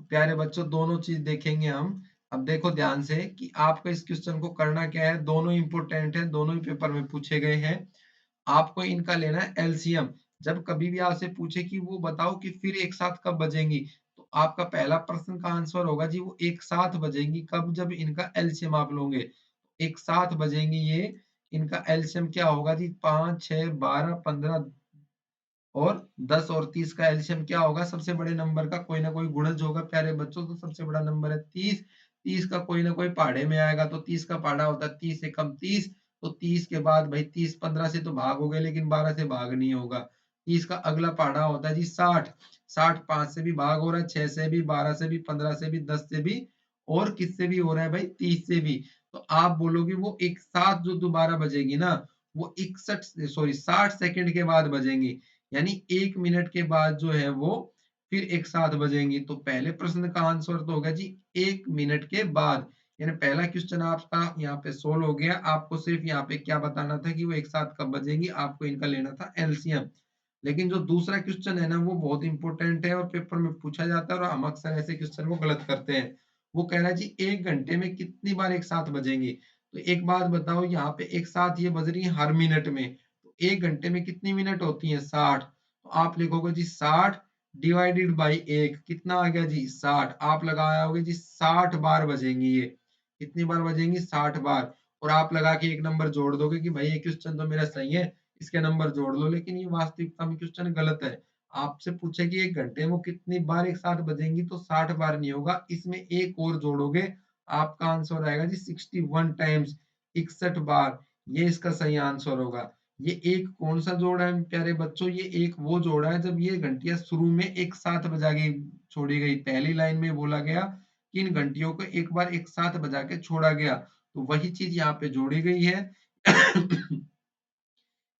प्यारे बच्चों दोनों चीज देखेंगे हम। अब देखो ध्यान से कि आपको इस क्वेश्चन को करना क्या है। दोनों इंपोर्टेंट है, दोनों ही पेपर में पूछे गए हैं। आपको इनका लेना है एलसीएम। जब कभी भी आपसे पूछे कि वो बताओ कि फिर एक साथ कब बजेंगी, तो आपका पहला प्रश्न का आंसर होगा जी वो एक साथ बजेंगी कब? जब इनका एलसीएम आप लोगे। एक साथ बजेंगी ये। इनका एलसीएम क्या होगा जी? 5, 6, 12, 15 और 10 और 30 का एलसीएम क्या होगा? सबसे बड़े नंबर का कोई ना कोई गुणज होगा प्यारे बच्चों। तो सबसे बड़ा नंबर है 30। 30 का कोई ना कोई पहाड़े में आएगा, तो 30 का पहाड़ा होता है 30 से कम 30। तो 30 के बाद भाई 30 15 से तो भाग हो गए, लेकिन 12 से भाग नहीं होगा। 30 का अगला पहाड़ा होता है जी 60। 60 5 से भी भाग हो रहा है, 6 से भी, 12 से भी, 15 से भी, 10 से भी, और किससे भी हो रहा है भाई? 30 से भी। तो आप बोलोगे वो एक साथ जो दोबारा बजेगी ना, वो 60 सेकंड के बाद बजेंगी। यानी 1 मिनट के बाद जो है वो फिर एक साथ बजेंगी। तो पहले प्रश्न का आंसर तो होगा जी 1 मिनट के बाद। यानी पहला क्वेश्चन आपका यहाँ पे सोल्व हो गया। आपको सिर्फ यहाँ पे क्या बताना था कि वो एक साथ कब बजेंगी, आपको इनका लेना था एलसीएम। लेकिन जो दूसरा क्वेश्चन है ना वो बहुत इंपॉर्टेंट है और पेपर में पूछा जाता है, और हम अक्सर ऐसे क्वेश्चन को गलत करते हैं। वो कह रहा है जी एक घंटे में कितनी बार एक साथ बजेंगी? तो एक बात बताओ, यहाँ पे एक साथ ये बज रही है हर मिनट में, तो एक घंटे में कितनी मिनट होती है? 60। तो आप लिखोगे जी 60 डिवाइडेड बाई 1, कितना आ गया जी? 60। आप लगाओगे जी 60 बार बजेंगी ये। कितनी बार बजेंगी? 60 बार। और आप लगा के एक नंबर जोड़ दोगे कि भाई ये क्वेश्चन तो मेरा सही है, इसके नंबर जोड़ लो। लेकिन ये वास्तविकता में क्वेश्चन गलत है। आपसे पूछे कि एक घंटे में वो कितनी बार एक साथ बजेंगी, तो 60 बार नहीं होगा, इसमें एक और जोड़ोगे, आपका आंसर आएगा जी 61 टाइम्स, 61 बार। ये इसका सही आंसर होगा। ये एक कौन सा जोड़ा है प्यारे बच्चों? ये एक वो जोड़ा है जब ये घंटियां शुरू में एक साथ बजा के छोड़ी गई। पहली लाइन में बोला गया कि इन घंटियों को एक बार एक साथ बजा के छोड़ा गया। तो वही चीज यहाँ पे जोड़ी गई है।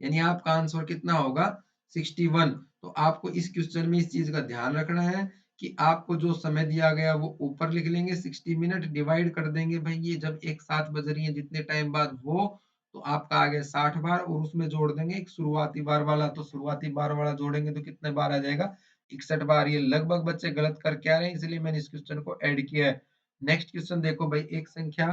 यानी आपका आंसर कितना होगा 61। तो आपको इस क्वेश्चन में इस चीज का ध्यान रखना है कि आपको जो समय दिया गया वो ऊपर लिख लेंगे, 60 मिनट डिवाइड कर देंगे भाई, ये जब एक साथ बज रही है जितने टाइम बाद वो, तो आपका आ गया 60 बार, और उसमें जोड़ देंगे एक शुरुआती बार वाला, तो शुरुआती बार वाला जोड़ेंगे तो कितने बार आ जाएगा 61 बार। ये लगभग बच्चे गलत करके आ रहे हैं, इसलिए मैंने इस क्वेश्चन को ऐड किया है। नेक्स्ट क्वेश्चन देखो भाई, एक संख्या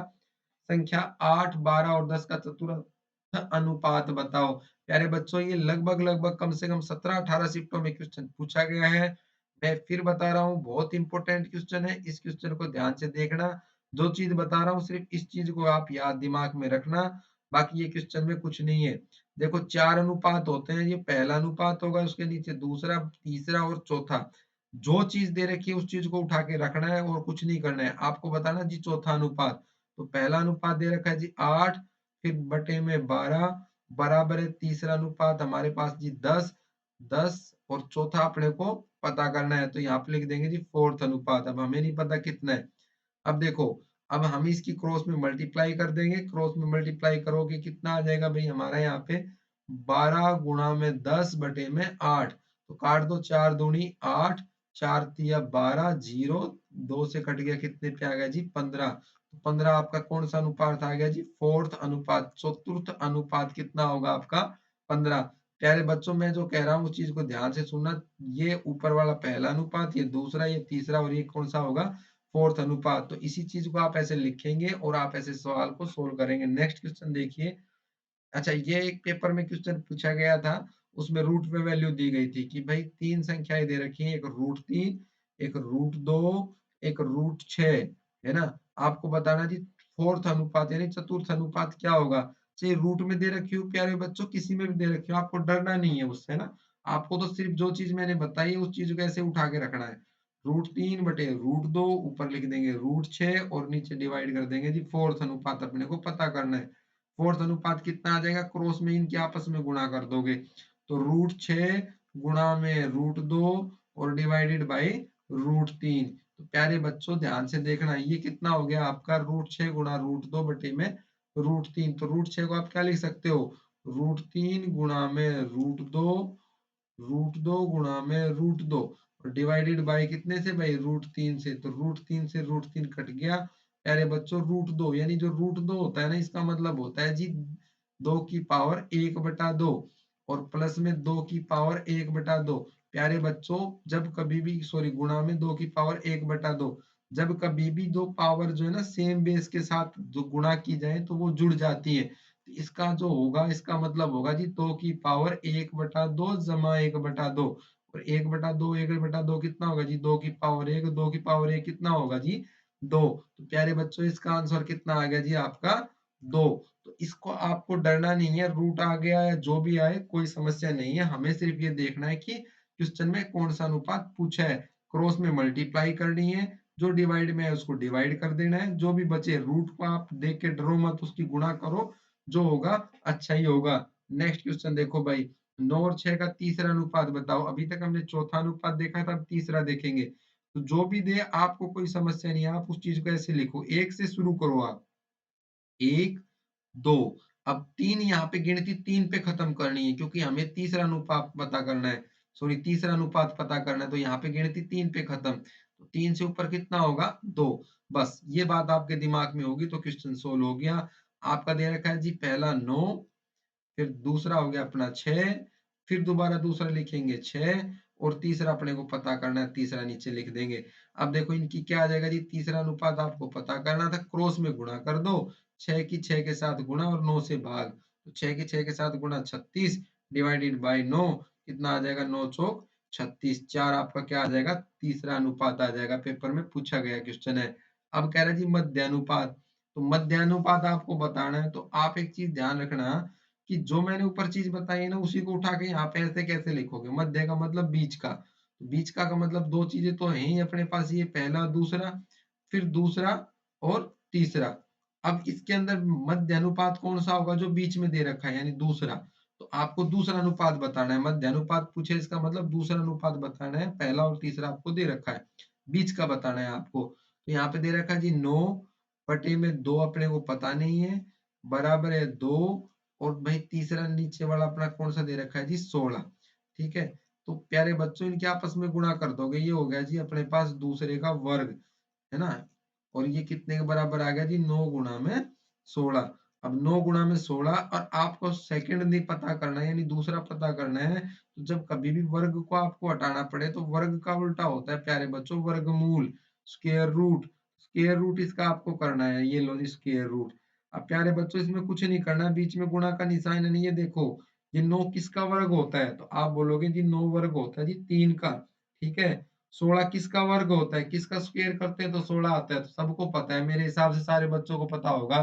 संख्या 8, 12 और 10 का चतुर्थ अनुपात बताओ। प्यारे बच्चों, ये लगभग लगभग कम से कम 17-18 शिफ्टों में क्वेश्चन पूछा गया है। मैं फिर बता रहा हूँ, बहुत इंपॉर्टेंट क्वेश्चन है, इस क्वेश्चन को ध्यान से देखना। जो चीज बता रहा हूँ सिर्फ इस चीज को आप याद दिमाग में रखना, बाकी ये क्वेश्चन में कुछ नहीं है। देखो 4 अनुपात होते हैं, ये पहला अनुपात होगा, उसके नीचे दूसरा, तीसरा और चौथा। जो चीज दे रखी है उस चीज को उठा के रखना है और कुछ नहीं करना है। आपको बताना जी चौथा अनुपात, तो पहला अनुपात दे रखा है जी 8, फिर बटे में 12, बराबर है तीसरा अनुपात हमारे पास जी 10, 10 और चौथा अपने को पता करना है, तो यहाँ पे लिख देंगे जी फोर्थ अनुपात। अब हमें नहीं पता कितना है। अब देखो, अब हम इसकी क्रॉस में मल्टीप्लाई कर देंगे, क्रॉस में मल्टीप्लाई करोगे कितना आ जाएगा भाई हमारा यहाँ पे 12 गुणा में 10 बटे में 8, तो काट दो, 4 दूनी 8, 4 तिया 12, जीरो 2 से कट गया, कितने पे आ गया जी 15। तो 15 आपका कौन सा अनुपात आ गया जी फोर्थ अनुपात, चतुर्थ अनुपात कितना होगा आपका 15। प्यारे बच्चों, मैं जो कह रहा हूँ उस चीज को ध्यान से सुनना, ये ऊपर वाला पहला अनुपात, ये दूसरा, ये तीसरा और ये कौन सा होगा फोर्थ अनुपात। तो इसी चीज को आप ऐसे लिखेंगे और आप ऐसे सवाल को सोल्व करेंगे। नेक्स्ट क्वेश्चन देखिए। अच्छा, ये एक पेपर में क्वेश्चन पूछा गया था, उसमें रूट में वैल्यू दी गई थी कि भाई तीन संख्याएं दे रखी हैं, एक रूट 3, एक रूट 2, एक रूट 6, है ना। आपको बताना जी फोर्थ अनुपात यानी चतुर्थ अनुपात क्या होगा। चाहे रूट में दे रखी हो प्यारे बच्चों, किसी में भी दे रखी हो, आपको डरना नहीं है उससे, है ना। आपको तो सिर्फ जो चीज मैंने बताई है उस चीज को ऐसे उठा के रखना है। रूट 3 बटे रूट 2, ऊपर लिख देंगे रूट 6 और नीचे डिवाइड कर देंगे जी फोर्थ अनुपात अपने को पता करना है। फोर्थ अनुपात कितना आ जाएगा, क्रॉस में इनके आपस में गुणा कर दोगे, तो रूट 6 गुणा में रूट 2 और डिवाइडेड बाई रूट 3। तो प्यारे बच्चों ध्यान से देखना, ये कितना हो गया आपका रूट 6 गुणा रूट 2 बटे में रूट 3। तो रूट 6 को आप क्या लिख सकते हो, रूट 3 गुणा में रूट 2, रूट 2 गुणा में रूट 2 और डिवाइडेड बाय कितने से भाई रूट 3 से, तो रूट 3 से रूट 3 कट गया। प्यारे बच्चों रूट 2 यानी जो रूट 2 होता है ना, इसका मतलब होता है जी 2 की पावर 1/2 और प्लस में 2 की पावर 1/2। प्यारे बच्चों, जब कभी भी सॉरी गुणा में 2 की पावर 1/2, जब कभी भी दो पावर जो है ना सेम बेस के साथ जो गुणा की जाए तो वो जुड़ जाती है। तो इसका जो होगा, इसका मतलब होगा जी 2 की पावर 1/2 जमा 1/2, और 1/2 1/2 कितना होगा जी 2 की पावर 1, 2 की पावर 1 कितना होगा जी 2। तो प्यारे बच्चों, इसका आंसर कितना आ गया जी आपका 2। तो इसको आपको डरना नहीं है, रूट आ गया या जो भी आए कोई समस्या नहीं है, हमें सिर्फ ये देखना है कि क्वेश्चन में कौन सा अनुपात पूछा है। क्रॉस में मल्टीप्लाई करनी है, जो डिवाइड में है उसको डिवाइड कर देना है, जो भी बचे रूट को आप देख के डरो मत, उसकी गुणा करो, जो होगा अच्छा ही होगा। नेक्स्ट क्वेश्चन देखो भाई, 9 और 6 का तीसरा अनुपात बताओ। अभी तक हमने चौथा अनुपात देखा था, अब तीसरा देखेंगे। तो जो भी दे आपको कोई समस्या नहीं है, आप उस चीज को ऐसे लिखो, एक से शुरू करो आप, एक, दो। अब तीन, यहाँ पे गिनती तीन पे खत्म करनी है क्योंकि हमें तीसरा अनुपात पता करना है, सॉरी तीसरा अनुपात पता करना है, तो यहाँ पे गिनती तीन पे खत्म, तो तीन से ऊपर कितना होगा दो। बस ये बात आपके दिमाग में होगी तो क्वेश्चन सोल्व हो गया। आपका दे रखा है जी पहला 9, फिर दूसरा हो गया अपना 6, फिर दोबारा दूसरा लिखेंगे 6 और तीसरा अपने को पता करना है, तीसरा नीचे लिख देंगे। अब देखो इनकी क्या आ जाएगा जी, तीसरा अनुपात आपको पता करना था, क्रॉस में गुणा कर दो, 6 की 6 के साथ गुणा और 9 से भाग, तो 6 की 6 के साथ गुणा 36 डिवाइडेड बाय 9, कितना आ जाएगा 9 चौक 36, 4 आपका क्या आ जाएगा तीसरा अनुपात आ जाएगा, पेपर में पूछा गया क्वेश्चन है। अब कह रहा है जी मध्यानुपात, तो मध्यानुपात आपको बताना है, तो आप एक चीज ध्यान रखना कि जो मैंने ऊपर चीज बताई है ना उसी को उठा के यहाँ पे ऐसे कैसे लिखोगे, मध्य का मतलब बीच का, तो बीच का मतलब दो चीजें तो है ही अपने पास, ये पहला दूसरा, फिर दूसरा और तीसरा। अब इसके अंदर मध्य अनुपात कौन सा होगा, जो बीच में दे रखा है यानी दूसरा, तो आपको दूसरा अनुपात बताना है। मध्य अनुपात पूछे इसका मतलब दूसरा अनुपात बताना है, पहला और तीसरा आपको दे रखा है, बीच का बताना है आपको। तो यहाँ पे दे रखा है जी 9, बटे में 2 अपने को पता नहीं है, बराबर है 2, और भाई तीसरा नीचे वाला अपना कौन सा दे रखा है जी 16। ठीक है, तो प्यारे बच्चों इनके आपस में गुणा कर दोगे, ये हो गया जी अपने पास दूसरे का वर्ग, है ना। और ये कितने के बराबर आ गया जी 9 गुणा में 16। अब 9 गुणा में 16, और आपको सेकंड नहीं पता करना है, यानी दूसरा पता करना है। तो जब कभी भी वर्ग को आपको हटाना पड़े तो वर्ग का उल्टा होता है प्यारे बच्चों, वर्गमूल, स्क्वायर रूट। स्क्वायर रूट इसका आपको करना है, ये लो जी स्क्वायर रूट। अब प्यारे बच्चों इसमें कुछ नहीं करना, बीच में गुणा का निशान है नहीं, ये देखो ये 9 किसका वर्ग होता है, तो आप बोलोगे जी 9 वर्ग होता है जी 3 का। ठीक है, 16 किसका वर्ग होता है, किसका स्क्वायर करते हैं तो 16 आता है, तो सबको पता है, मेरे हिसाब से सारे बच्चों को पता होगा।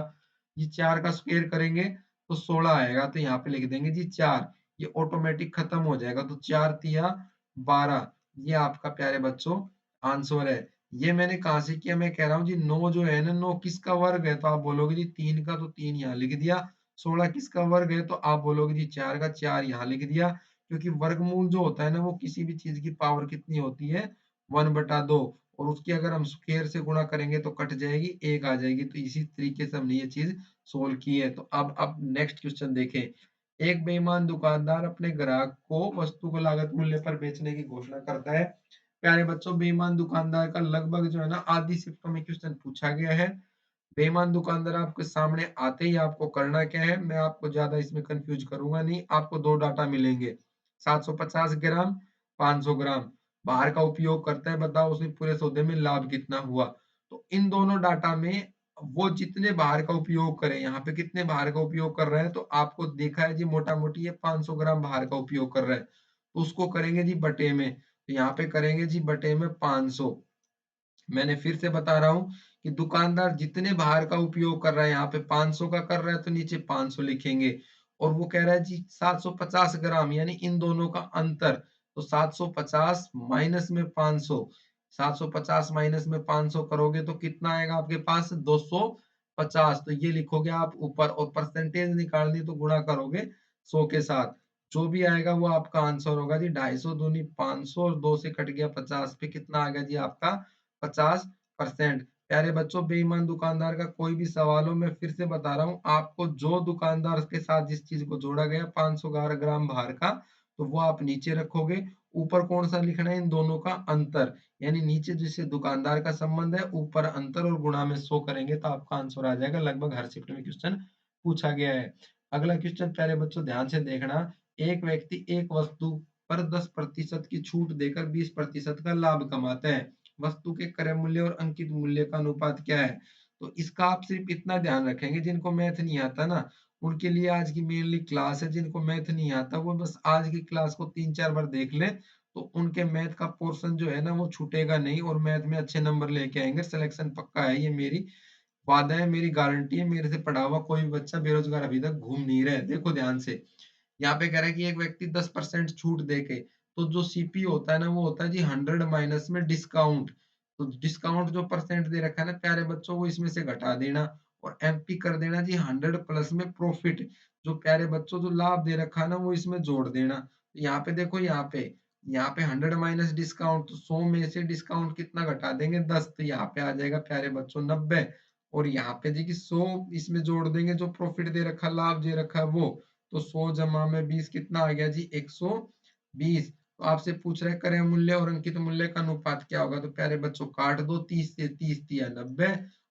ये 4 का स्क्वायर करेंगे तो 16 आएगा, तो यहाँ पे लिख देंगे जी 4। ये ऑटोमेटिक खत्म हो जाएगा, तो 4 तिया 12, ये आपका प्यारे बच्चों आंसर है। ये मैंने कहाँ से किया, मैं कह रहा हूँ जी 9 जो है ना, 9 किसका वर्ग है, तो आप बोलोगे जी 3 का, तो 3 यहाँ लिख दिया। 16 किसका वर्ग है, तो आप बोलोगे जी 4 का, 4 यहाँ लिख दिया। क्योंकि वर्गमूल जो होता है ना, वो किसी भी चीज की पावर कितनी होती है, 1/2, और उसकी अगर हम स्क्वायर से गुणा करेंगे तो कट जाएगी, 1 आ जाएगी। तो इसी तरीके से हमने ये चीज सोल्व की है। तो अब नेक्स्ट क्वेश्चन देखें। एक बेईमान दुकानदार अपने ग्राहक को वस्तु को लागत मूल्य पर बेचने की घोषणा करता है। प्यारे बच्चों बेईमान दुकानदार का लगभग जो है ना आधी शिफ्टों में क्वेश्चन पूछा गया है। बेईमान दुकानदार आपके सामने आते ही आपको करना क्या है, मैं आपको ज्यादा इसमें कंफ्यूज करूंगा नहीं। आपको दो डाटा मिलेंगे, 750 ग्राम, 500 ग्राम बाहर का उपयोग करता है, बताओ उसमें पूरे सौदे में लाभ कितना हुआ। तो इन दोनों डाटा में वो जितने बाहर का उपयोग करें, यहाँ पे कितने बाहर का उपयोग कर रहे हैं, तो आपको देखा है जी मोटा मोटी ये 500 ग्राम बाहर का उपयोग कर रहे हैं, तो उसको करेंगे जी बटे में। तो यहाँ पे करेंगे जी बटे में 500। मैंने फिर से बता रहा हूं कि दुकानदार जितने बाहर का उपयोग कर रहा है, यहाँ पे 500 का कर रहा है तो नीचे 500 लिखेंगे। और वो कह रहा है जी 750 ग्राम, यानी इन दोनों का अंतर। तो 750 माइनस में 500, 750 माइनस में 500 करोगे तो कितना आएगा आपके पास, 250। तो ये लिखोगे आप ऊपर, और परसेंटेज निकालनी तो गुणा करोगे 100 के साथ। जो भी आएगा वो आपका आंसर होगा जी 250 दूनी 500, और 2 से कट गया 50 पे, कितना आ गया जी आपका 50%। प्यारे बच्चों बेईमान दुकानदार का कोई भी सवाल हो, मैं फिर से बता रहा हूँ आपको, जो दुकानदार के साथ जिस चीज को जोड़ा गया 500 ग्राम बाहर का, तो वो आप नीचे रखोगे। ऊपर कौन सा लिखना है, इन दोनों का अंतर, यानी नीचे जिससे दुकानदार का संबंध है, ऊपर अंतर, और गुणा में 100 करेंगे तो आपका आंसर आ जाएगा। लगभग हर शिफ्ट में क्वेश्चन पूछा गया है। अगला क्वेश्चन प्यारे बच्चों ध्यान से देखना। एक व्यक्ति एक वस्तु पर 10% की छूट देकर 20% का लाभ कमाता है। वस्तु के क्रय मूल्य और अंकित मूल्य का अनुपात क्या है। तो इसका आप सिर्फ इतना ध्यान रखेंगे, जिनको मैथ नहीं आता ना, उनके लिए आज की मेनली क्लास है। जिनको मैथ नहीं आता वो बस आज की क्लास को 3-4 बार देख ले, तो उनके मैथ का पोर्शन जो है ना वो छूटेगा नहीं, और मैथ में अच्छे नंबर लेके आएंगे, सिलेक्शन पक्का है, ये मेरी वादा है, मेरी गारंटी है। मेरे से पढ़ा हुआ कोई भी बच्चा बेरोजगार अभी तक घूम नहीं रहा है। देखो ध्यान से, यहाँ पे कह रहा है कि एक व्यक्ति 10% छूट देके, तो जो सीपी होता है ना वो होता है जी 100 माइनस में डिस्काउंट। तो डिस्काउंट जो परसेंट दे रखा है ना प्यारे बच्चों, वो इसमें से घटा देना, और एमपी कर देना जी 100 प्लस में प्रॉफिट। जो प्यारे बच्चों जो लाभ दे रखा है ना वो इसमें जोड़ देना। तो यहाँ पे देखो, यहाँ पे 100 माइनस डिस्काउंट, तो 100 में से डिस्काउंट कितना घटा देंगे, 10, तो यहाँ पे आ जाएगा प्यारे बच्चों 90। और यहाँ पे जी कि 100 इसमें जोड़ देंगे, जो प्रॉफिट दे रखा है, लाभ दे रखा है वो। तो 100 जमा में 20 कितना आ गया जी 120। तो आपसे पूछ रहे क्रय मूल्य और अंकित मूल्य का अनुपात क्या होगा, तो प्यारे बच्चों काट दो, 30 से 30 दिया 90,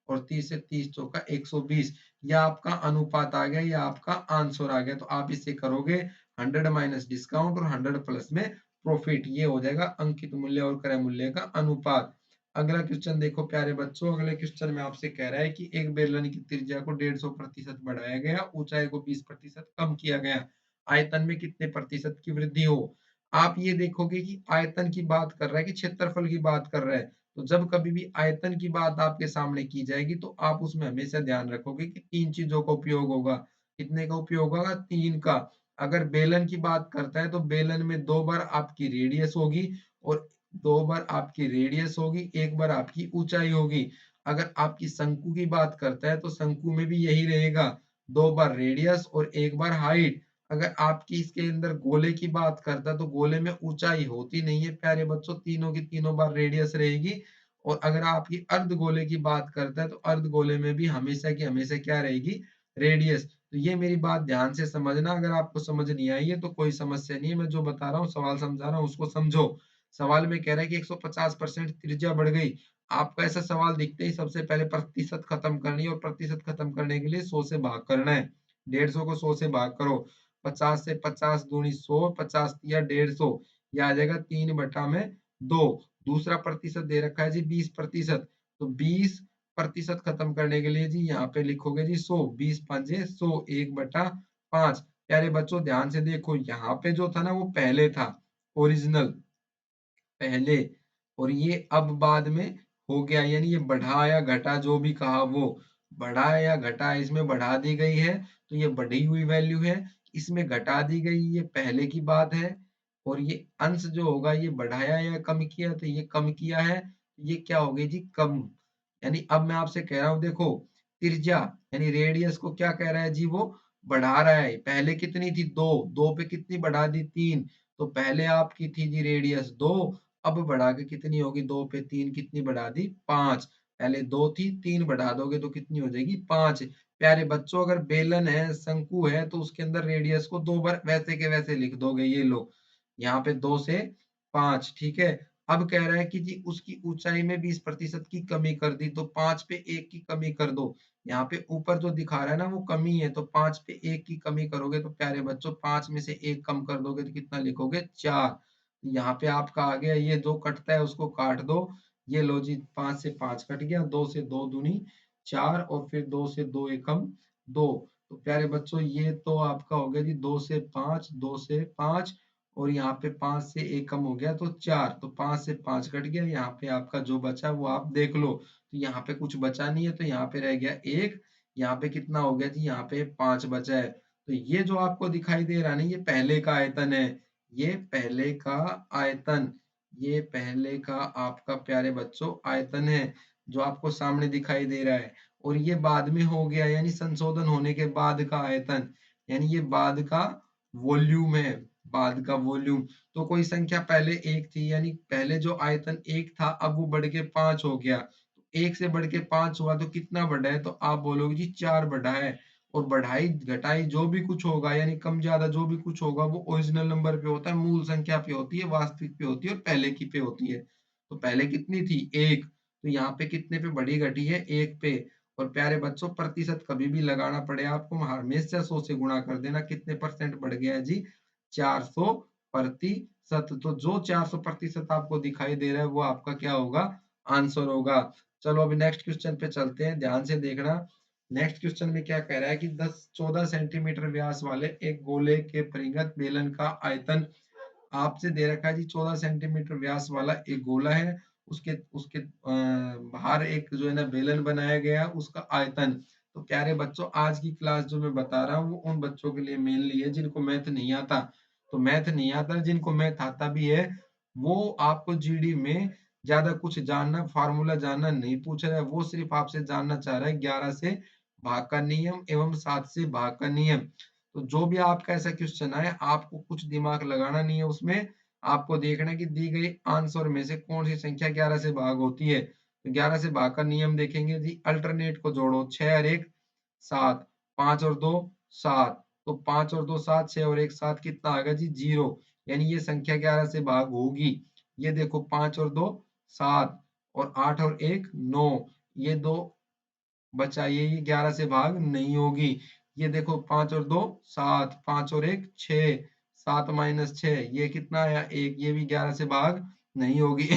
और 30 से 30 चौका 120। यह आपका अनुपात आ गया, या आपका आंसर आ गया। तो आप इसे करोगे 100 माइनस डिस्काउंट और 100 प्लस में प्रॉफिट, ये हो जाएगा अंकित मूल्य और क्रय मूल्य का अनुपात। अगला क्वेश्चन देखो प्यारे बच्चों, अगले क्वेश्चन में आपसे कह रहा है कि एक बेलन की त्रिज्या को 150% बढ़ाया गया, ऊंचाई को 20% कम किया गया, आयतन में कितने प्रतिशत की वृद्धि हो। आप ये देखोगे कि आयतन की बात कर रहा है कि क्षेत्रफल की बात कर रहा है। तो जब कभी भी आयतन की बात आपके सामने की जाएगी तो आप उसमें हमेशा ध्यान रखोगे कि तीन चीजों का उपयोग होगा। कितने का उपयोग होगा, तीन का। अगर बेलन की बात करता है तो बेलन में 2 बार आपकी रेडियस होगी, और 2 बार आपकी रेडियस होगी, 1 बार आपकी ऊंचाई होगी। अगर आपकी शंकु की बात करता है तो शंकु में भी यही रहेगा, 2 बार रेडियस और 1 बार हाइट। अगर आपकी इसके अंदर गोले की बात करता है तो गोले में ऊंचाई होती नहीं है प्यारे बच्चों, तीनों की तीनों बार रेडियस रहेगी, और अगर आपकी अर्धगोले की बात करता है तो अर्धगोले में भी हमेशा की हमेशा क्या रहेगी, रेडियस। तो ये मेरी बात ध्यान से समझना, अगर आपको समझ नहीं आई है तो कोई समस्या नहीं है, मैं जो बता रहा हूँ सवाल समझा रहा हूँ उसको समझो। सवाल में कह रहा है कि 150% त्रिज्या बढ़ गई। आपको ऐसा सवाल दिखते ही सबसे पहले प्रतिशत खत्म करनी है, और प्रतिशत खत्म करने के लिए 100 से भाग करना है। 150 को 100 से भाग करो, 50 से 50 दूनी 100, 50 या 150, यह आ जाएगा 3/2। दूसरा प्रतिशत दे रखा है जी 20%, तो 20% खत्म करने के लिए जी यहाँ पे लिखोगे जी 100, 20 पंजे 100, 1/5। प्यारे बच्चों ध्यान से देखो, यहाँ पे जो था ना वो पहले था, ओरिजिनल पहले, और ये अब बाद में हो गया, यानी ये बढ़ा या घटा जो भी कहा वो, बढ़ा या घटा, इसमें बढ़ा दी गई है तो ये बढ़ी हुई वैल्यू है, इसमें घटा दी गई ये पहले की बात है, और ये अंश जो होगा ये बढ़ाया या कम किया तो ये कम किया है, ये क्या हो गई जी कम। यानी अब मैं आपसे कह रहा हूं देखो, त्रिज्या यानी रेडियस को क्या कह रहा है जी, वो बढ़ा रहा है। पहले कितनी थी, 2, 2 पे कितनी बढ़ा दी, 3, तो पहले आपकी थी जी रेडियस 2, अब बढ़ा के कितनी होगी, 2 पे 3 कितनी बढ़ा दी, 5। पहले 2 थी, 3 बढ़ा दोगे तो कितनी हो जाएगी, 5। प्यारे बच्चों अगर बेलन है, शंकु है, तो उसके अंदर रेडियस को 2 बार वैसे के वैसे लिख दोगे, ये लो यहाँ पे 2 से 5, ठीक है। अब कह रहा है कि जी उसकी ऊंचाई में 20% की कमी कर दी, तो 5 पे 1 की कमी कर दो। यहाँ पे ऊपर जो दिखा रहा है ना वो कमी है, तो 5 पे 1 की कमी करोगे तो प्यारे बच्चों 5 में से 1 कम कर दोगे तो कितना लिखोगे, 4। यहाँ पे आपका आ गया, ये 2 कटता है उसको काट दो, ये लो जी 5 से 5 कट गया, 2 से 2 दूनी 4, और फिर 2 से 2 एकम 2। तो प्यारे बच्चों ये तो आपका हो गया जी 2 से 5, 2 से 5, और यहाँ पे 5 से 1 कम हो गया तो 4, तो 5 से 5 कट गया, यहाँ पे आपका जो बचा वो आप देख लो, तो यहाँ पे कुछ बचा नहीं है तो यहाँ पे रह गया 1, यहाँ पे कितना हो गया जी, यहाँ पे 5 बचा है। तो ये जो आपको दिखाई दे रहा है ना, ये पहले का आयतन है, ये पहले का आयतन, ये पहले का आपका प्यारे बच्चों आयतन है जो आपको सामने दिखाई दे रहा है, और ये बाद में हो गया यानी संशोधन होने के बाद का आयतन, यानी ये बाद का वॉल्यूम है, बाद का वॉल्यूम। तो कोई संख्या पहले 1 थी, यानी पहले जो आयतन 1 था अब वो बढ़ के 5 हो गया, तो 1 से बढ़ के 5 हुआ तो कितना बढ़ा है, तो आप बोलोगे जी 4 बढ़ा है। और बढ़ाई घटाई जो भी कुछ होगा, यानी कम ज्यादा जो भी कुछ होगा वो ओरिजिनल नंबर पे होता है, मूल संख्या पे होती है, वास्तविक पे होती है, और पहले की पे होती है। तो पहले कितनी थी, 1, तो यहाँ पे कितने पे बढ़ी घटी है, 1 पे। और प्यारे बच्चों प्रतिशत कभी भी लगाना पड़े आपको हमेशा 100 से गुणा कर देना, कितने परसेंट बढ़ गया है जी, 400%। तो जो 400% आपको दिखाई दे रहा है वो आपका क्या होगा, आंसर होगा। चलो अभी नेक्स्ट क्वेश्चन पे चलते हैं, ध्यान से देखना। नेक्स्ट क्वेश्चन में क्या कह रहा है कि 10-14 सेंटीमीटर व्यास वाले एक गोले के परिगत बेलन का आयतन आपसे दे रखा है जी, 14 सेंटीमीटर व्यास वाला एक गोला है, उसके उसके बाहर एक जो है ना बेलन बनाया गया है, उसका आयतन। तो प्यारे बच्चों आज की क्लास जो मैं बता रहा हूँ वो उन बच्चों के लिए मेनली है जिनको मैथ नहीं आता। तो मैथ नहीं आता, जिनको मैथ आता भी है वो आपको जीडी में ज्यादा कुछ जानना, फार्मूला जानना नहीं पूछ रहा है, वो सिर्फ आपसे जानना चाह रहा है 11 से भाग का नियम एवं 7 से भाग का नियम। तो जो भी आपका ऐसा क्वेश्चन आए आपको कुछ दिमाग लगाना नहीं है उसमें, आपको देखना है कि दी गई आंसर में से कौन सी संख्या 11 से भाग होती है। तो 11 से भाग का नियम देखेंगे जी, अल्टरनेट को जोड़ो, 6 और 1 7, 5 और 2 7, तो 5 और 2 7, 6 और 1 7, कितना आ गया जी 0, यानी ये संख्या 11 से भाग होगी। ये देखो 5 और 2 7, और 8 और 1 9, ये दो बचा, ये 11 से भाग नहीं होगी। ये देखो 5 और 2 7, 5 और 1 6, 7 माइनस 6, ये कितना आया 1, ये भी 11 से भाग नहीं होगी।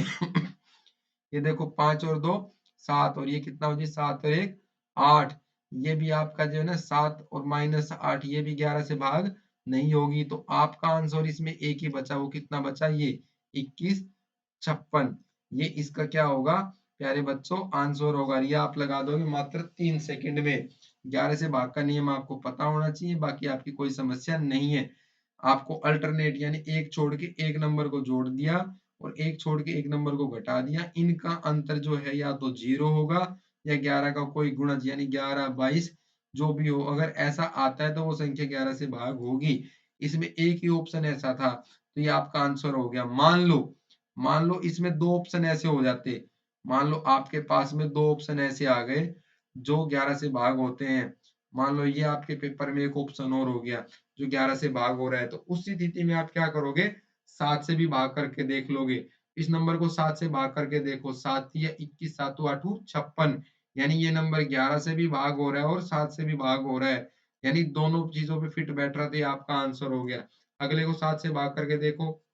ये देखो 5 और 2 7, और ये कितना हो जी 7 और 1 8, ये भी आपका जो है ना 7 और माइनस 8, ये भी 11 से भाग नहीं होगी। तो आपका आंसर इसमें एक ही बचा, वो कितना बचा, ये 21 56, ये इसका क्या होगा प्यारे बच्चों, आंसर होगा। ये आप लगा दोगे मात्र 3 सेकंड में। 11 से भाग का नियम आपको पता होना चाहिए, बाकी आपकी कोई समस्या नहीं है। आपको अल्टरनेट यानी एक छोड़ के एक नंबर को जोड़ दिया और एक छोड़ के एक नंबर को घटा दिया, इनका अंतर जो है या तो 0 होगा या 11 का कोई गुणज, यानी 11 22 जो भी हो, अगर ऐसा आता है तो वो संख्या 11 से भाग होगी। इसमें एक ही ऑप्शन ऐसा था, तो ये आपका आंसर हो गया। मान लो इसमें दो ऑप्शन ऐसे हो जाते, मान लो आपके पास में 2 ऑप्शन ऐसे आ गए जो 11 से भाग होते हैं। मान लो ये आपके पेपर में एक ऑप्शन और हो गया जो 11 से भाग हो रहा है, तो उस स्थिति में आप क्या करोगे, 7 से भी भाग करके देख लोगे। इस नंबर को 7 से भाग करके देखो, 7 या 21, 7 8 56, यानी ये नंबर 11 से भी भाग हो रहा है और 7 से भी भाग हो रहा है, यानी दोनों चीजों पे फिट बैठ रहा था, ये आपका आंसर हो गया। अगले को 7 से भाग करके देखो,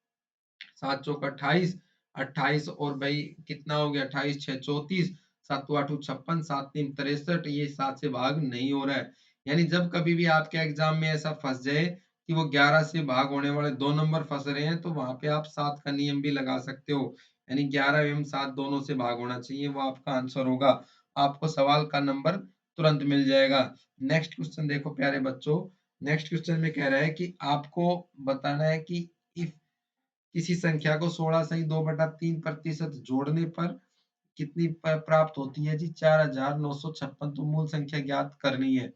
7 चौक 28, 28 और भाई कितना हो गया, 28 6 34, 7 8 56, 7 3 63, ये 7 से भाग नहीं हो रहा है। यानी जब कभी भी आपके एग्जाम में ऐसा फंस जाए कि वो 11 से भाग होने वाले दो नंबर फंस रहे हैं, तो वहां पे आप 7 का नियम भी लगा सकते हो, यानी 11 एवं 7 दोनों से भाग होना चाहिए, वो आपका आंसर होगा। आपको सवाल का नंबर तुरंत मिल जाएगा। नेक्स्ट क्वेश्चन देखो प्यारे बच्चों, नेक्स्ट क्वेश्चन में कह रहा है कि आपको बताना है कि इफ किसी संख्या को 16 सही 2/3% जोड़ने पर कितनी प्राप्त होती है जी, 4956। तो मूल संख्या ज्ञात करनी है।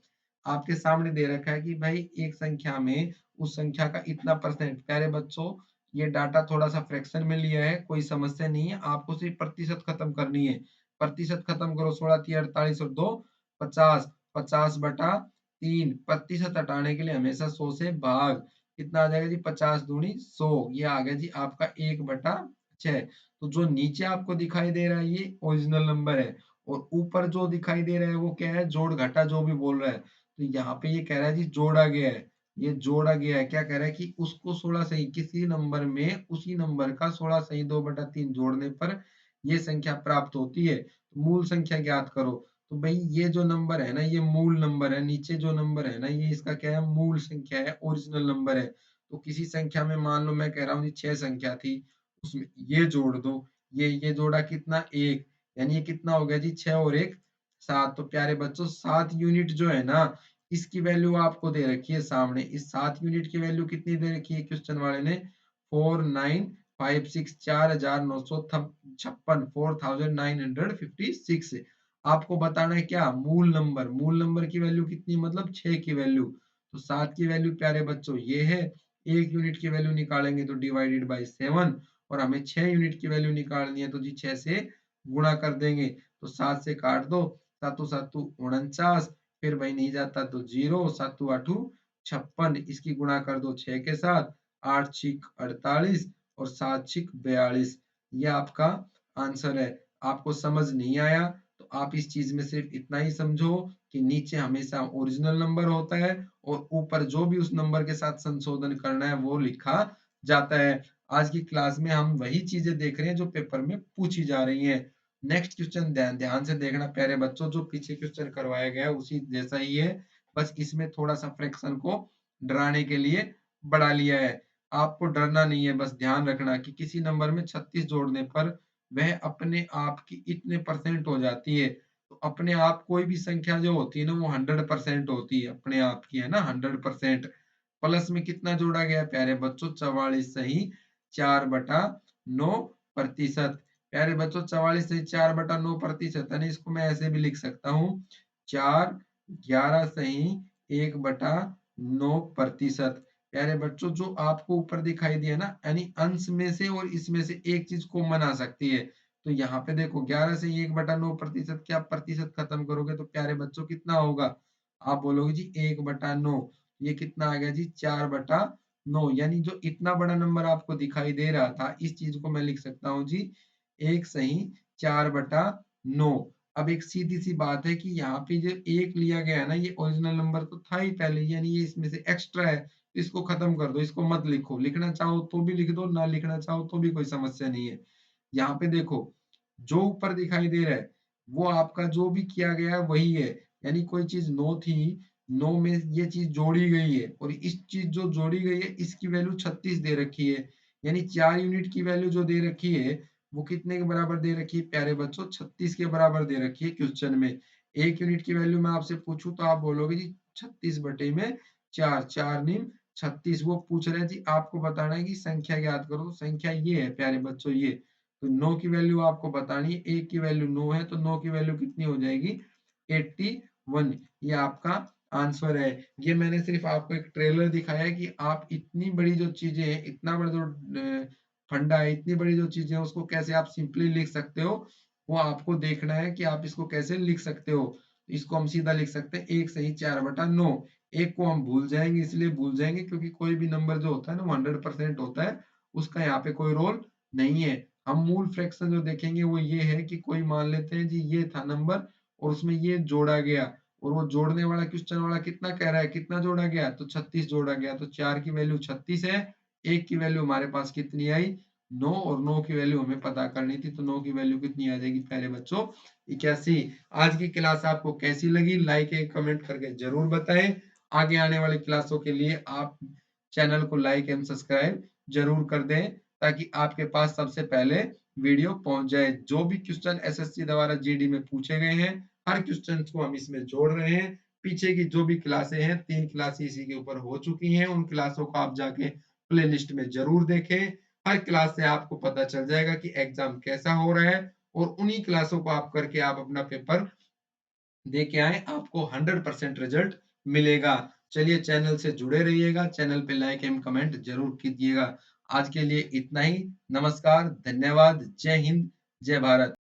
आपके सामने दे रखा है कि भाई एक संख्या में उस संख्या का इतना परसेंट। प्यारे बच्चों, ये डाटा थोड़ा सा फ्रैक्शन में लिया है, कोई समस्या नहीं है, आपको सिर्फ प्रतिशत खत्म करनी है। प्रतिशत खत्म करो, 16 3 48 और 2 50, 50/3। प्रतिशत हटाने के लिए हमेशा 100 से भाग, कितना आ जाएगा जी, 50 दूनी 100, ये आ गया जी आपका 1/6। तो जो नीचे आपको दिखाई दे रहा है ये ओरिजिनल नंबर है, और ऊपर जो दिखाई दे रहा है वो क्या है, जोड़ घटा जो भी बोल रहा है। तो यहाँ पे ये कह रहा है जी जोड़ा गया है, ये जोड़ा गया है। क्या कह रहा है कि उसको 16 सही किसी नंबर में उसी नंबर का 16 सही 2/3 जोड़ने पर ये संख्या प्राप्त होती है। तो मूल संख्या ज्ञात करो। तो भाई ये जो नंबर है ना, ये मूल नंबर है, नीचे जो नंबर है ना, ये इसका क्या है, मूल संख्या है, ओरिजिनल नंबर है। तो किसी संख्या में मान लो मैं कह रहा हूँ जी 6 संख्या थी, उसमें ये जोड़ दो, ये जोड़ा कितना, एक, यानी ये कितना हो गया जी, 6 और 1 7। तो प्यारे बच्चों 7 यूनिट जो है ना, इसकी वैल्यू आपको दे रखी है सामने। इस 7 यूनिट की वैल्यू कितनी दे रखी है क्वेश्चन वाले ने, 4956, 4956, 4956। आपको बताना है क्या, मूल नंबर। मूल नंबर की वैल्यू कितनी, मतलब 6 की वैल्यू। तो 7 की वैल्यू प्यारे बच्चों ये है, एक यूनिट की वैल्यू निकालेंगे तो डिवाइडेड बाय 7, और हमें 6 यूनिट की वैल्यू निकालनी है तो जी 6 से गुणा कर देंगे। तो 7 से काट दो, 7 7 49, फिर भाई नहीं जाता तो 0, 7 8 56, इसकी गुणा कर दो 6 के साथ, 8 6 48 और 7 6 42। ये आपका आंसर है। आपको समझ नहीं आया तो आप इस चीज में सिर्फ इतना ही समझो कि नीचे हमेशा ओरिजिनल नंबर होता है और ऊपर जो भी उस नंबर के साथ संशोधन करना है वो लिखा जाता है। आज की क्लास में हम वही चीजें देख रहे हैं जो पेपर में पूछी जा रही हैं। नेक्स्ट क्वेश्चन ध्यान ध्यान से देखना प्यारे बच्चों, जो पीछे क्वेश्चन करवाया गया है उसी जैसा ही है, बस इसमें थोड़ा सा फ्रैक्शन को डराने के लिए बढ़ा लिया है। आपको डरना नहीं है, बस ध्यान रखना कि किसी नंबर में 36 जोड़ने पर वह अपने आप की इतने परसेंट हो जाती है। तो अपने आप कोई भी संख्या जो होती है ना, वो 100% होती है, अपने आप की है ना 100%। प्लस में कितना जोड़ा गया है प्यारे बच्चों, 44 सही 4/9%। प्यारे बच्चों 44 सही 4/9% है ना, इसको मैं ऐसे भी लिख सकता हूँ, 4 11 सही 1/9%। प्यारे बच्चों जो आपको ऊपर दिखाई दिया ना, यानी अंश में से और इसमें से एक चीज कॉमन आ सकती है। तो यहाँ पे देखो 11 से 1/9% क्या प्रतिशत खत्म करोगे तो प्यारे बच्चों कितना होगा, आप बोलोगे जी 1/9। ये कितना आ गया जी, 4/9। यानी जो इतना बड़ा नंबर आपको दिखाई दे रहा था, इस चीज को मैं लिख सकता हूँ जी 1 सही 4/9। अब एक सीधी सी बात है कि यहाँ पे जो एक लिया गया है ना, ये ओरिजिनल नंबर तो था ही पहले, यानी ये इसमें से एक्स्ट्रा है, तो इसको खत्म कर दो, इसको मत लिखो, लिखना चाहो तो भी लिख दो, ना लिखना चाहो तो भी कोई समस्या नहीं है। यहाँ पे देखो जो ऊपर दिखाई दे रहा है वो आपका जो भी किया गया है वही है, यानी कोई चीज नो थी, नो में ये चीज जोड़ी गई है, और इस चीज जो जोड़ी गई है इसकी वैल्यू 36 दे रखी है, यानी 4 यूनिट की वैल्यू जो दे रखी है वो कितने के बराबर दे रखी है प्यारे बच्चों, 36 के बराबर दे रखी है क्वेश्चन में। एक यूनिट की वैल्यू मैं आपसे पूछूं तो आप बोलोगे जी 36 बटे में 4, 4 नीम 36। वो पूछ रहे हैं जी आपको बताना है कि संख्या याद करो, तो संख्या ये है प्यारे बच्चों ये। तो 9 की वैल्यू आपको बतानी है, एक की वैल्यू 9 है तो 9 की वैल्यू कितनी हो जाएगी, 81। ये आपका आंसर है। ये मैंने सिर्फ आपको एक ट्रेलर दिखाया है कि आप इतनी बड़ी जो चीजें हैं, इतना बड़ा जो फंडा है, इतनी बड़ी जो चीजें हैं उसको कैसे आप सिंपली लिख सकते हो। वो आपको देखना है कि आप इसको कैसे लिख सकते हो। इसको हम सीधा लिख सकते हैं 1 सही 4/9। 1 को हम भूल जाएँगे, इसलिए भूल जाएँगे क्योंकि कोई भी नंबर जो होता है ना वो 100% होता है, उसका यहाँ पे कोई रोल नहीं है। हम मूल फ्रैक्शन जो देखेंगे वो ये है कि कोई मान लेते हैं जी ये था नंबर और उसमें ये जोड़ा गया और वो जोड़ने वाला क्वेश्चन वाला कितना कह रहा है, कितना जोड़ा गया? तो 36 जोड़ा गया, तो 4 की वैल्यू 36 है, 1 की वैल्यू हमारे पास कितनी आई? 9 और 9 की वैल्यू हमें पता करनी थी, तो 9 की वैल्यू कितनी आ जाएगी प्यारे बच्चों? 81। आज की क्लास आपको कैसी लगी? लाइक एंड कमेंट करके ज़रूर बताएँ। आगे आने वाली क्लासों के लिए आप चैनल को लाइक एंड सब्सक्राइब ज़रूर कर दें, ताकि आपके पास सबसे पहले वीडियो पहुँच जाए। जो भी क्वेश्चन एसएससी द्वारा जीडी में पूछे गए हैं, हर क्वेश्चन को हम इसमें जोड़ रहे हैं। पीछे की जो भी क्लासें हैं, 3 क्लासें इसी के ऊपर हो चुकी हैं, उन क्लासों को आप जाके प्लेलिस्ट में ज़रूर देखें। हर क्लास से आपको पता चल जाएगा कि एग्ज़ाम कैसा हो रहा है और उन्हीं क्लासों को आप करके आप अपना पेपर दे के आएँ, आपको 100% रिज़ल्ट मिलेगा। चलिए चैनल से जुड़े रहिएगा, चैनल पे लाइक एंड कमेंट ज़रूर कीजिएगा। आज के लिए इतना ही। नमस्कार, धन्यवाद, जय हिंद, जय भारत।